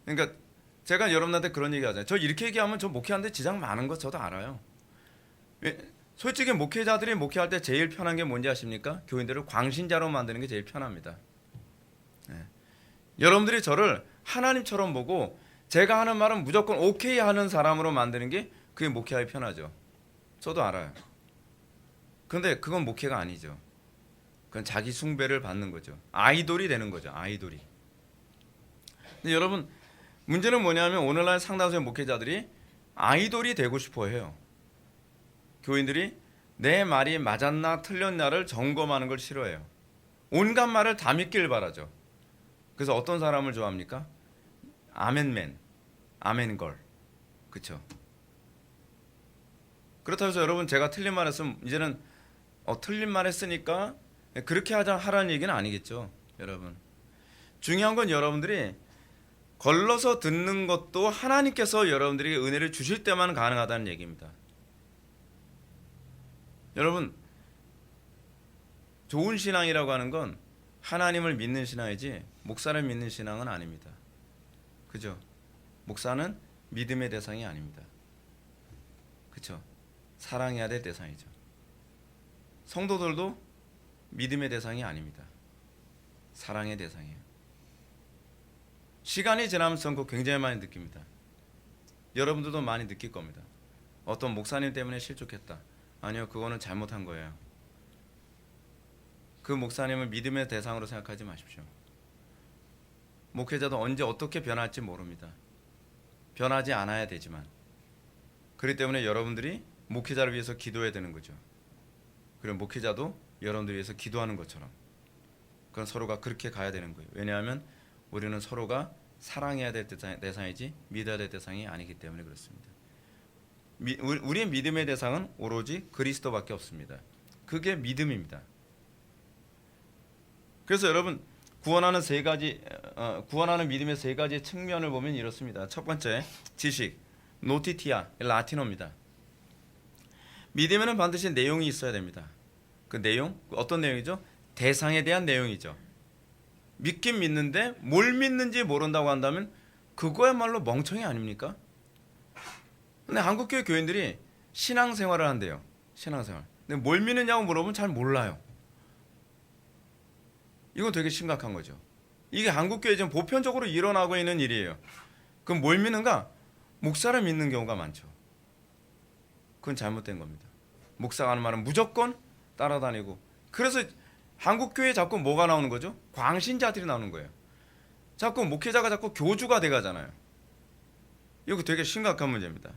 그러니까 제가 여러분한테 그런 얘기 하잖아요. 저 이렇게 얘기하면 저 목회하는데 지장 많은 거 저도 알아요. 솔직히 목회자들이 목회할 때 제일 편한 게 뭔지 아십니까? 교인들을 광신자로 만드는 게 제일 편합니다. 여러분들이 저를 하나님처럼 보고 제가 하는 말은 무조건 오케이 하는 사람으로 만드는 게 그게 목회하기 편하죠. 저도 알아요. 그런데 그건 목회가 아니죠. 그건 자기 숭배를 받는 거죠. 아이돌이 되는 거죠. 아이돌이. 근데 여러분 문제는 뭐냐면 오늘날 상당수의 목회자들이 아이돌이 되고 싶어 해요. 교인들이 내 말이 맞았나 틀렸나를 점검하는 걸 싫어해요. 온갖 말을 다 믿길 바라죠. 그래서 어떤 사람을 좋아합니까? 아멘맨, 아멘걸. 그렇죠? 그렇다고 해서 여러분 제가 틀린 말 했으면 이제는 틀린 말 했으니까 그렇게 하라는 얘기는 아니겠죠. 여러분 중요한 건 여러분들이 걸러서 듣는 것도 하나님께서 여러분들에게 은혜를 주실 때만 가능하다는 얘기입니다. 여러분 좋은 신앙이라고 하는 건 하나님을 믿는 신앙이지 목사를 믿는 신앙은 아닙니다. 그죠? 목사는 믿음의 대상이 아닙니다. 그렇죠? 사랑해야 될 대상이죠. 성도들도 믿음의 대상이 아닙니다. 사랑의 대상이에요. 시간이 지나면서 그거 굉장히 많이 느낍니다. 여러분들도 많이 느낄 겁니다. 어떤 목사님 때문에 실족했다. 아니요, 그거는 잘못한 거예요. 그 목사님을 믿음의 대상으로 생각하지 마십시오. 목회자도 언제 어떻게 변할지 모릅니다. 변하지 않아야 되지만 그렇기 때문에 여러분들이 목회자를 위해서 기도해야 되는 거죠. 그리고 목회자도 여러분들 위해서 기도하는 것처럼 그건 서로가 그렇게 가야 되는 거예요. 왜냐하면 우리는 서로가 사랑해야 될 대상이지 믿어야 될 대상이 아니기 때문에 그렇습니다. 우리의 믿음의 대상은 오로지 그리스도밖에 없습니다. 그게 믿음입니다. 그래서 여러분 구원하는 믿음의 세 가지 측면을 보면 이렇습니다. 첫 번째, 지식, 노티티아, 라틴어입니다. 믿음에는 반드시 내용이 있어야 됩니다. 그 내용, 어떤 내용이죠? 대상에 대한 내용이죠. 믿긴 믿는데 뭘 믿는지 모른다고 한다면 그거야말로 멍청이 아닙니까? 근데 한국교회 교인들이 신앙생활을 한대요. 신앙생활. 근데 뭘 믿느냐고 물어보면 잘 몰라요. 이건 되게 심각한 거죠. 이게 한국교회에 지금 보편적으로 일어나고 있는 일이에요. 그럼 뭘 믿는가? 목사를 믿는 경우가 많죠. 그건 잘못된 겁니다. 목사가 하는 말은 무조건 따라다니고. 그래서 한국교회에 자꾸 뭐가 나오는 거죠? 광신자들이 나오는 거예요. 자꾸 목회자가 자꾸 교주가 돼가잖아요. 이거 되게 심각한 문제입니다.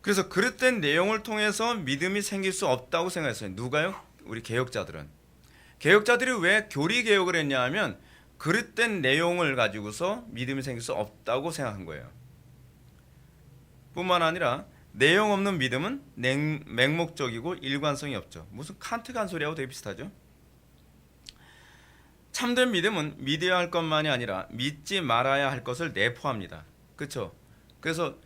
그래서 그릇된 내용을 통해서 믿음이 생길 수 없다고 생각했어요. 누가요? 우리 개혁자들은. 개혁자들이 왜 교리개혁을 했냐 하면 그릇된 내용을 가지고서 믿음이 생길 수 없다고 생각한 거예요. 뿐만 아니라 내용 없는 믿음은 맹목적이고 일관성이 없죠. 무슨 칸트가 한 소리하고 되게 비슷하죠. 참된 믿음은 믿어야 할 것만이 아니라 믿지 말아야 할 것을 내포합니다. 그렇죠? 그래서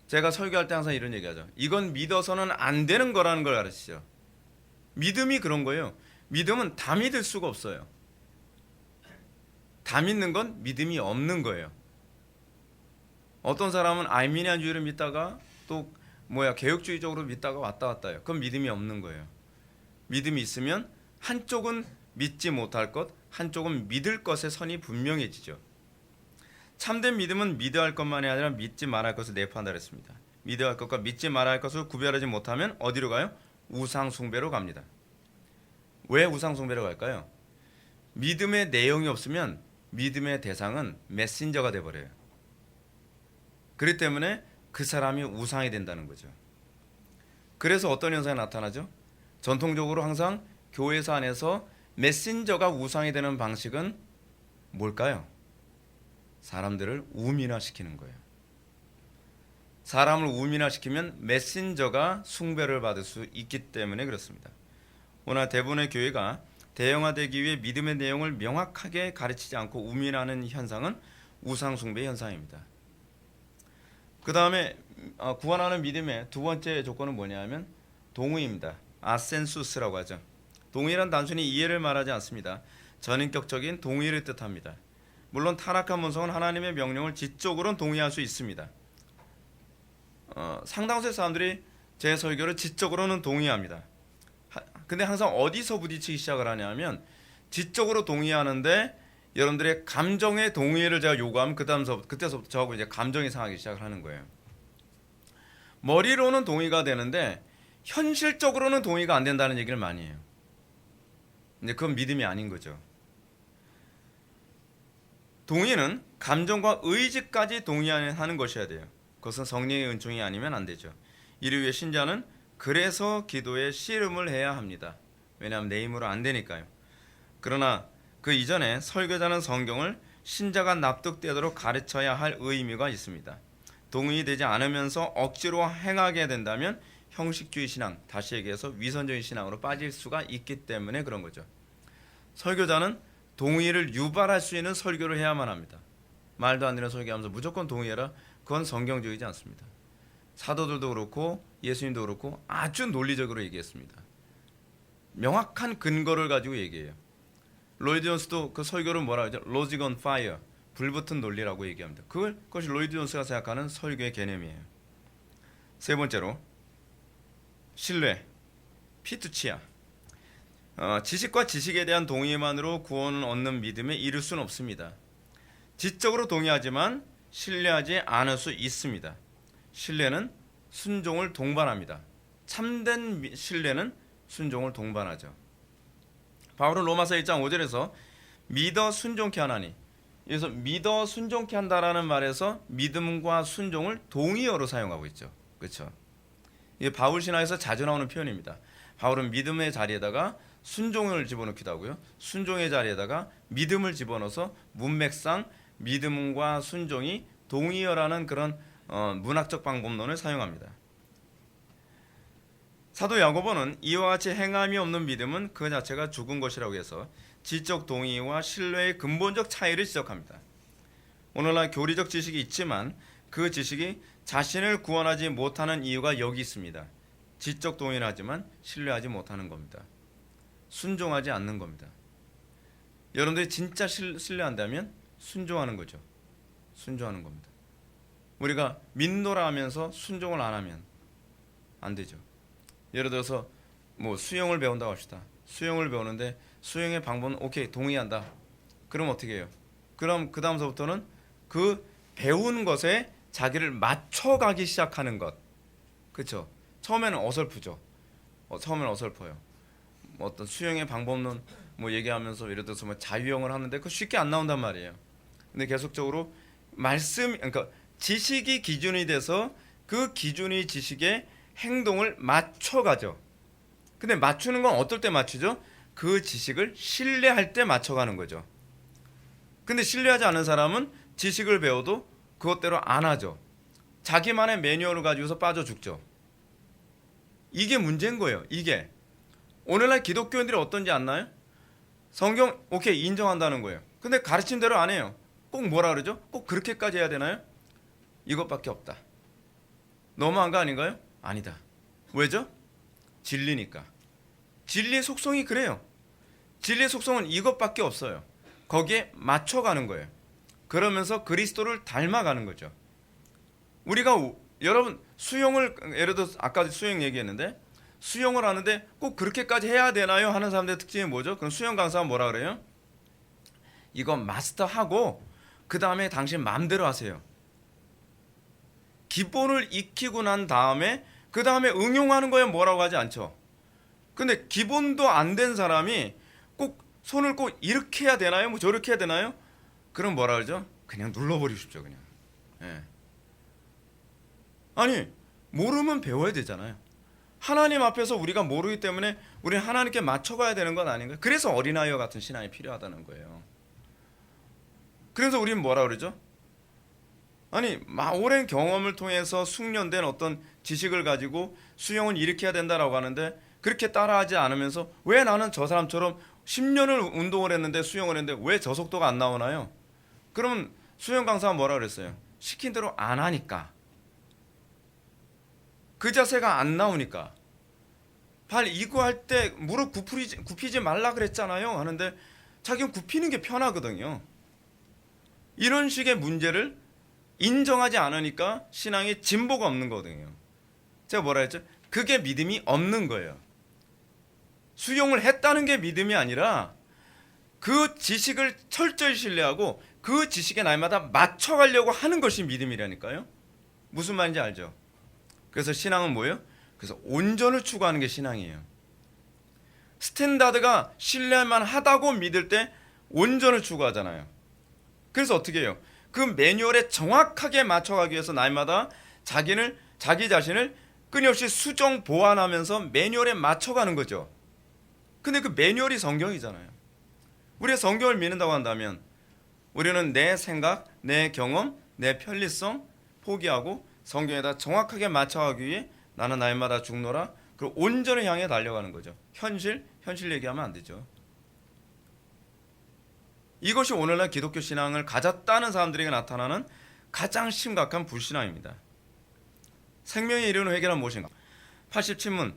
제가 설교할 때 항상 이런 얘기하죠. 이건 믿어서는 안 되는 거라는 걸 가르치죠. 믿음이 그런 거예요. 믿음은 다 믿을 수가 없어요. 다 믿는 건 믿음이 없는 거예요. 어떤 사람은 아르미니안주의를 믿다가 또 개혁주의적으로 믿다가 왔다 갔다 해요. 그건 믿음이 없는 거예요. 믿음이 있으면 한쪽은 믿지 못할 것, 한쪽은 믿을 것의 선이 분명해지죠. 참된 믿음은 믿어야 할 것만이 아니라 믿지 말아야 할 것을 내포한다 그랬습니다. 믿어야 할 것과 믿지 말아야 할 것을 구별하지 못하면 어디로 가요? 우상 숭배로 갑니다. 왜 우상 숭배로 갈까요? 믿음의 내용이 없으면 믿음의 대상은 메신저가 돼버려요. 그렇기 때문에 그 사람이 우상이 된다는 거죠. 그래서 어떤 현상이 나타나죠? 전통적으로 항상 교회사 안에서 메신저가 우상이 되는 방식은 뭘까요? 사람들을 우민화시키는 거예요. 사람을 우민화시키면 메신저가 숭배를 받을 수 있기 때문에 그렇습니다. 오늘 대부분의 교회가 대형화되기 위해 믿음의 내용을 명확하게 가르치지 않고 우민하는 현상은 우상 숭배 현상입니다. 그 다음에 구원하는 믿음의 두 번째 조건은 뭐냐면 동의입니다. 아센수스라고 하죠. 동의란 단순히 이해를 말하지 않습니다. 전인격적인 동의를 뜻합니다. 물론 타락한 본성은 하나님의 명령을 지적으로는 동의할 수 있습니다. 상당수의 사람들이 제 설교를 지적으로는 동의합니다. 근데 항상 어디서 부딪히기 시작을 하냐면 지적으로 동의하는데 여러분들의 감정의 동의를 제가 요구하면 그때서부터 저하고 이제 감정이 상하기 시작을 하는 거예요. 머리로는 동의가 되는데 현실적으로는 동의가 안 된다는 얘기를 많이 해요. 근데 그건 믿음이 아닌 거죠. 동의는 감정과 의지까지 동의하는 것이어야 돼요. 그것은 성령의 은총이 아니면 안 되죠. 이를 위해 신자는 그래서 기도에 씨름을 해야 합니다. 왜냐하면 내 힘으로 안 되니까요. 그러나 그 이전에 설교자는 성경을 신자가 납득되도록 가르쳐야 할 의무가 있습니다. 동의되지 않으면서 억지로 행하게 된다면 형식주의 신앙, 다시 얘기해서 위선적인 신앙으로 빠질 수가 있기 때문에 그런 거죠. 설교자는 동의를 유발할 수 있는 설교를 해야만 합니다. 말도 안 되는 설교하면서 무조건 동의해라. 그건 성경적이지 않습니다. 사도들도 그렇고 예수님도 그렇고 아주 논리적으로 얘기했습니다. 명확한 근거를 가지고 얘기해요. 로이드 존스도 그 설교를 뭐라 하죠? 로직 온 파이어, 불붙은 논리라고 얘기합니다. 그것이 로이드 존스가 생각하는 설교의 개념이에요. 세 번째로 신뢰, 피투치아. 지식과 지식에 대한 동의만으로 구원을 얻는 믿음에 이를 수는 없습니다. 지적으로 동의하지만 신뢰하지 않을 수 있습니다. 신뢰는 순종을 동반합니다. 참된 신뢰는 순종을 동반하죠. 바울은 로마서 1장 5절에서 믿어 순종케 하나니, 그래서 믿어 순종케 한다라는 말에서 믿음과 순종을 동의어로 사용하고 있죠. 그렇죠? 이게 바울 신화에서 자주 나오는 표현입니다. 바울은 믿음의 자리에다가 순종을 집어넣기도 하고요. 순종의 자리에다가 믿음을 집어넣어서 문맥상 믿음과 순종이 동의어라는 그런 문학적 방법론을 사용합니다. 사도 야고보는 이와 같이 행함이 없는 믿음은 그 자체가 죽은 것이라고 해서 지적 동의와 신뢰의 근본적 차이를 지적합니다. 오늘날 교리적 지식이 있지만 그 지식이 자신을 구원하지 못하는 이유가 여기 있습니다. 지적 동의를 하지만 신뢰하지 못하는 겁니다. 순종하지 않는 겁니다. 여러분들이 진짜 신뢰한다면 순종하는 거죠. 순종하는 겁니다. 우리가 믿노라 하면서 순종을 안 하면 안 되죠. 예를 들어서 뭐 수영을 배운다고 합시다. 수영을 배우는데 수영의 방법은 오케이 동의한다. 그럼 어떻게 해요? 그럼 그 다음서부터는 그 배운 것에 자기를 맞춰가기 시작하는 것. 그렇죠? 처음에는 어설프죠. 처음에는 어설퍼요. 뭐 어떤 수영의 방법론 뭐 얘기하면서 예를 들어서 뭐 자유형을 하는데 그 쉽게 안 나온단 말이에요. 근데 계속적으로 그러니까 지식이 기준이 돼서 그 기준이 지식의 행동을 맞춰가죠. 근데 맞추는 건 어떨 때 맞추죠? 그 지식을 신뢰할 때 맞춰가는 거죠. 근데 신뢰하지 않는 사람은 지식을 배워도 그것대로 안 하죠. 자기만의 매뉴얼을 가지고서 빠져 죽죠. 이게 문제인 거예요. 이게 오늘날 기독교인들이 어떤지 아나요? 성경 오케이 인정한다는 거예요. 근데 가르친 대로 안 해요. 꼭 뭐라 그러죠? 꼭 그렇게까지 해야 되나요? 이것밖에 없다. 너무한 거 아닌가요? 아니다. 왜죠? 진리니까. 진리의 속성이 그래요. 진리의 속성은 이것밖에 없어요. 거기에 맞춰가는 거예요. 그러면서 그리스도를 닮아가는 거죠. 우리가 여러분 수영을 예를 들어 아까 수영 얘기했는데 수영을 하는데 꼭 그렇게까지 해야 되나요? 하는 사람들의 특징이 뭐죠? 그럼 수영 강사가 뭐라 그래요? 이거 마스터하고 그 다음에 당신 마음대로 하세요. 기본을 익히고 난 다음에 그 다음에 응용하는 거에 뭐라고 하지 않죠. 근데 기본도 안 된 사람이 꼭 손을 꼭 이렇게 해야 되나요? 뭐 저렇게 해야 되나요? 그럼 뭐라 그러죠? 그냥 눌러버리십시오. 그냥. 예. 아니 모르면 배워야 되잖아요. 하나님 앞에서 우리가 모르기 때문에 우리는 하나님께 맞춰가야 되는 건 아닌가요? 그래서 어린아이와 같은 신앙이 필요하다는 거예요. 그래서 우리는 뭐라 그러죠? 아니 오랜 경험을 통해서 숙련된 어떤 지식을 가지고 수영은 이렇게 해야 된다라고 하는데 그렇게 따라하지 않으면서 왜 나는 저 사람처럼 10년을 운동을 했는데 수영을 했는데 왜 저 속도가 안 나오나요? 그러면 수영 강사가 뭐라 그랬어요? 시킨 대로 안 하니까. 그 자세가 안 나오니까. 발 이거 할 때 무릎 굽히지 말라 그랬잖아요 하는데 자기는 굽히는 게 편하거든요. 이런 식의 문제를 인정하지 않으니까 신앙에 진보가 없는 거거든요. 제가 뭐라 했죠? 그게 믿음이 없는 거예요. 수용을 했다는 게 믿음이 아니라 그 지식을 철저히 신뢰하고 그 지식에 날마다 맞춰가려고 하는 것이 믿음이라니까요. 무슨 말인지 알죠? 그래서 신앙은 뭐예요? 그래서 온전을 추구하는 게 신앙이에요. 스탠다드가 신뢰할 만하다고 믿을 때 온전을 추구하잖아요. 그래서 어떻게 해요? 그 매뉴얼에 정확하게 맞춰가기 위해서 날마다 자기 자신을 끊임없이 수정 보완하면서 매뉴얼에 맞춰가는 거죠. 근데 그 매뉴얼이 성경이잖아요. 우리가 성경을 믿는다고 한다면 우리는 내 생각, 내 경험, 내 편리성 포기하고 성경에다 정확하게 맞춰가기 위해 나는 날마다 죽노라. 그리고 온전을 향해 달려가는 거죠. 현실 얘기하면 안 되죠. 이것이 오늘날 기독교 신앙을 가졌다는 사람들에게 나타나는 가장 심각한 불신앙입니다. 생명에 이르는 회개란 무엇인가? 87문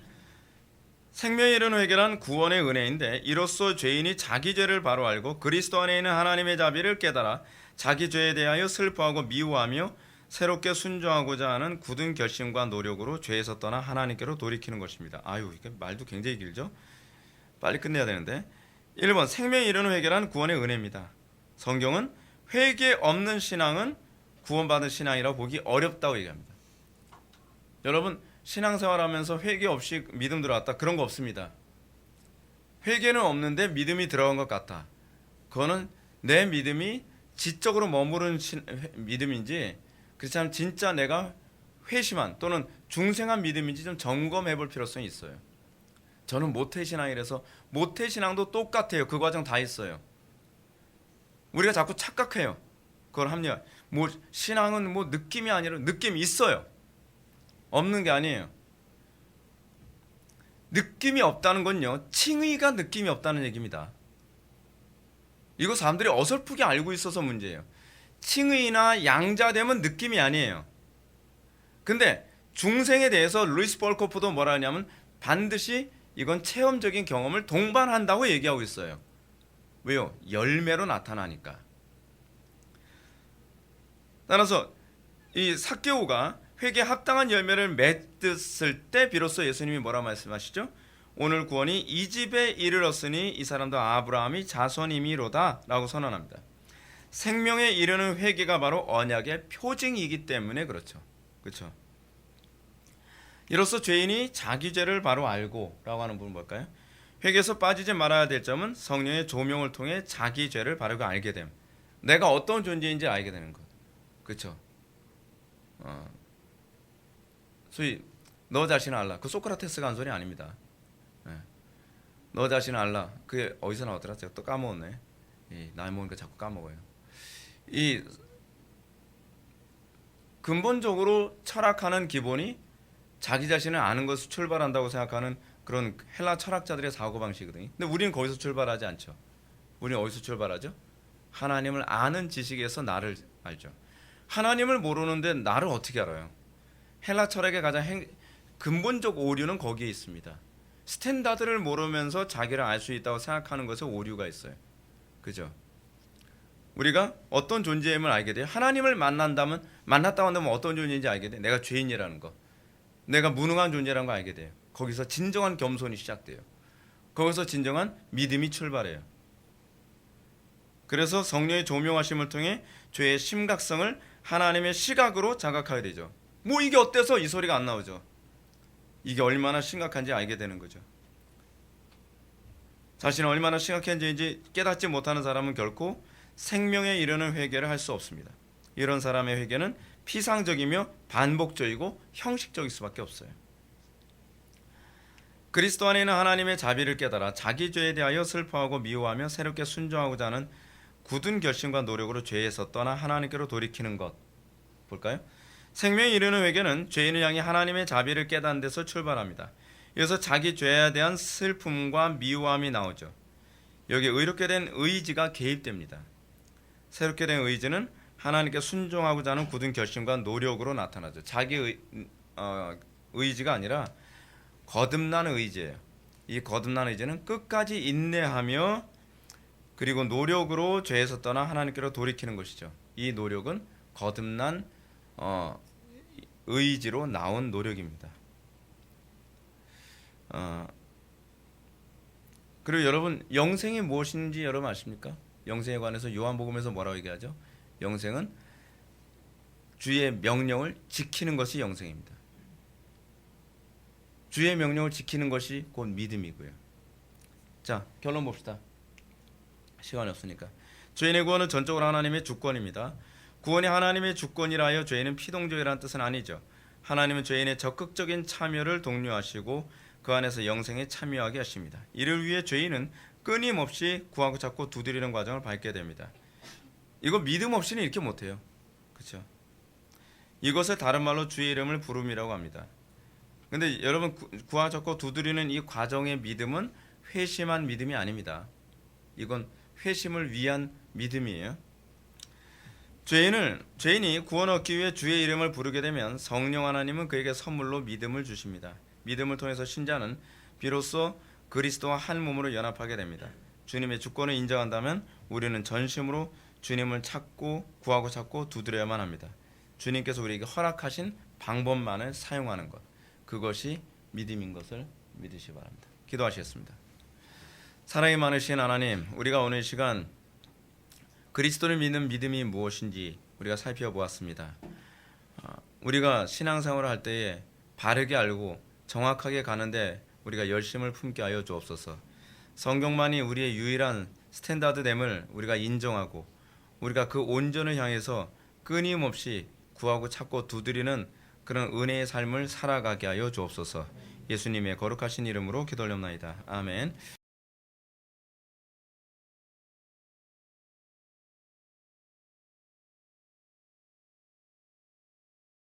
생명에 이르는 회개란 구원의 은혜인데 이로써 죄인이 자기 죄를 바로 알고 그리스도 안에 있는 하나님의 자비를 깨달아 자기 죄에 대하여 슬퍼하고 미워하며 새롭게 순종하고자 하는 굳은 결심과 노력으로 죄에서 떠나 하나님께로 돌이키는 것입니다. 아유, 이게 말도 굉장히 길죠? 빨리 끝내야 되는데 1번 생명에 이르는 회개란 구원의 은혜입니다. 성경은 회개 없는 신앙은 구원받은 신앙이라고 보기 어렵다고 얘기합니다. 여러분 신앙생활하면서 회개 없이 믿음 들어왔다 그런 거 없습니다. 회개는 없는데 믿음이 들어간 것 같다. 그거는 내 믿음이 지적으로 머무른 믿음인지 그렇지 않으면 진짜 내가 회심한 또는 중생한 믿음인지 좀 점검해 볼 필요성이 있어요. 저는 모태신앙이라서 모태신앙도 똑같아요. 그 과정 다 있어요. 우리가 자꾸 착각해요. 그걸 합리화. 뭐 신앙은 뭐 느낌이 아니라 느낌이 있어요. 없는 게 아니에요. 느낌이 없다는 건요, 칭의가 느낌이 없다는 얘기입니다. 이거 사람들이 어설프게 알고 있어서 문제예요. 칭의나 양자되면 느낌이 아니에요. 근데 중생에 대해서 루이스 벌코프도 뭐라 하냐면 반드시 이건 체험적인 경험을 동반한다고 얘기하고 있어요. 왜요? 열매로 나타나니까. 따라서 이 삭개오가 회개에 합당한 열매를 맺었을 때 비로소 예수님이 뭐라 말씀하시죠? 오늘 구원이 이 집에 이르렀으니 이 사람도 아브라함이 자손이미로다 라고 선언합니다. 생명에 이르는 회개가 바로 언약의 표징이기 때문에 그렇죠. 그렇죠. 이로써 죄인이 자기 죄를 바로 알고 라고 하는 부분 뭘까요? 회개에서 빠지지 말아야 될 점은 성령의 조명을 통해 자기 죄를 바르고 알게 됨. 내가 어떤 존재인지 알게 되는 것. 그렇죠. 소위 너 자신을 알라. 그 소크라테스가 한 소리 아닙니다. 너 자신을 알라. 그게 어디서 나왔더라? 제가 또 까먹었네. 나이 먹으니까 자꾸 까먹어요. 이 근본적으로 철학하는 기본이 자기 자신을 아는 것을 출발한다고 생각하는 그런 헬라 철학자들의 사고방식이거든요. 근데 우리는 거기서 출발하지 않죠. 우리는 어디서 출발하죠? 하나님을 아는 지식에서 나를 알죠. 하나님을 모르는데 나를 어떻게 알아요? 헬라 철학의 가장 근본적 오류는 거기에 있습니다. 스탠다드를 모르면서 자기를 알 수 있다고 생각하는 것에 오류가 있어요. 그죠? 우리가 어떤 존재임을 알게 돼요. 하나님을 만났다고 한다면 어떤 존재인지 알게 돼요. 내가 죄인이라는 거, 내가 무능한 존재라는 거 알게 돼요. 거기서 진정한 겸손이 시작돼요. 거기서 진정한 믿음이 출발해요. 그래서 성령의 조명하심을 통해 죄의 심각성을 하나님의 시각으로 자각하게 되죠. 뭐 이게 어때서 이 소리가 안 나오죠. 이게 얼마나 심각한지 알게 되는 거죠. 자신이 얼마나 심각한지 깨닫지 못하는 사람은 결코 생명에 이르는 회개를 할 수 없습니다. 이런 사람의 회개는 피상적이며 반복적이고 형식적일 수밖에 없어요. 그리스도 안에 있는 하나님의 자비를 깨달아 자기 죄에 대하여 슬퍼하고 미워하며 새롭게 순종하고자 하는 굳은 결심과 노력으로 죄에서 떠나 하나님께로 돌이키는 것 볼까요? 생명에 이르는 회개는 죄인을 향해 하나님의 자비를 깨닫는 데서 출발합니다. 여기서 자기 죄에 대한 슬픔과 미워함이 나오죠. 여기 의롭게 된 의지가 개입됩니다. 새롭게 된 의지는 하나님께 순종하고자 하는 굳은 결심과 노력으로 나타나죠. 자기 의지가 아니라 거듭난 의지예요. 이 거듭난 의지는 끝까지 인내하며 그리고 노력으로 죄에서 떠나 하나님께로 돌이키는 것이죠. 이 노력은 거듭난 의지로 나온 노력입니다. 그리고 여러분 영생이 무엇인지 여러분 아십니까? 영생에 관해서 요한복음에서 뭐라고 얘기하죠? 영생은 주의 명령을 지키는 것이 영생입니다. 주의 명령을 지키는 것이 곧 믿음이고요. 자, 결론 봅시다. 시간이 없으니까. 죄인의 구원은 전적으로 하나님의 주권입니다. 구원이 하나님의 주권이라 하여 죄인은 피동적이라는 뜻은 아니죠. 하나님은 죄인의 적극적인 참여를 독려하시고 그 안에서 영생에 참여하게 하십니다. 이를 위해 죄인은 끊임없이 구하고 찾고 두드리는 과정을 밟게 됩니다. 이거 믿음 없이는 이렇게 못해요. 그렇죠? 이것을 다른 말로 주의 이름을 부름이라고 합니다. 근데 여러분 구하고 찾고 두드리는 이 과정의 믿음은 회심한 믿음이 아닙니다. 이건 회심을 위한 믿음이에요. 죄인이 구원 얻기 위해 주의 이름을 부르게 되면 성령 하나님은 그에게 선물로 믿음을 주십니다. 믿음을 통해서 신자는 비로소 그리스도와 한 몸으로 연합하게 됩니다. 주님의 주권을 인정한다면 우리는 전심으로 주님을 구하고 찾고 두드려야만 합니다. 주님께서 우리에게 허락하신 방법만을 사용하는 것, 그것이 믿음인 것을 믿으시기 바랍니다. 기도하시겠습니다. 사랑이 많으신 하나님, 우리가 오늘 시간 그리스도를 믿는 믿음이 무엇인지 우리가 살펴보았습니다. 우리가 신앙생활을 할 때에 바르게 알고 정확하게 가는데 우리가 열심을 품게 하여 주옵소서. 성경만이 우리의 유일한 스탠다드됨을 우리가 인정하고 우리가 그 온전을 향해서 끊임없이 구하고 찾고 두드리는 그런 은혜의 삶을 살아가게 하여 주옵소서. 예수님의 거룩하신 이름으로 기도올옵나이다. 아멘.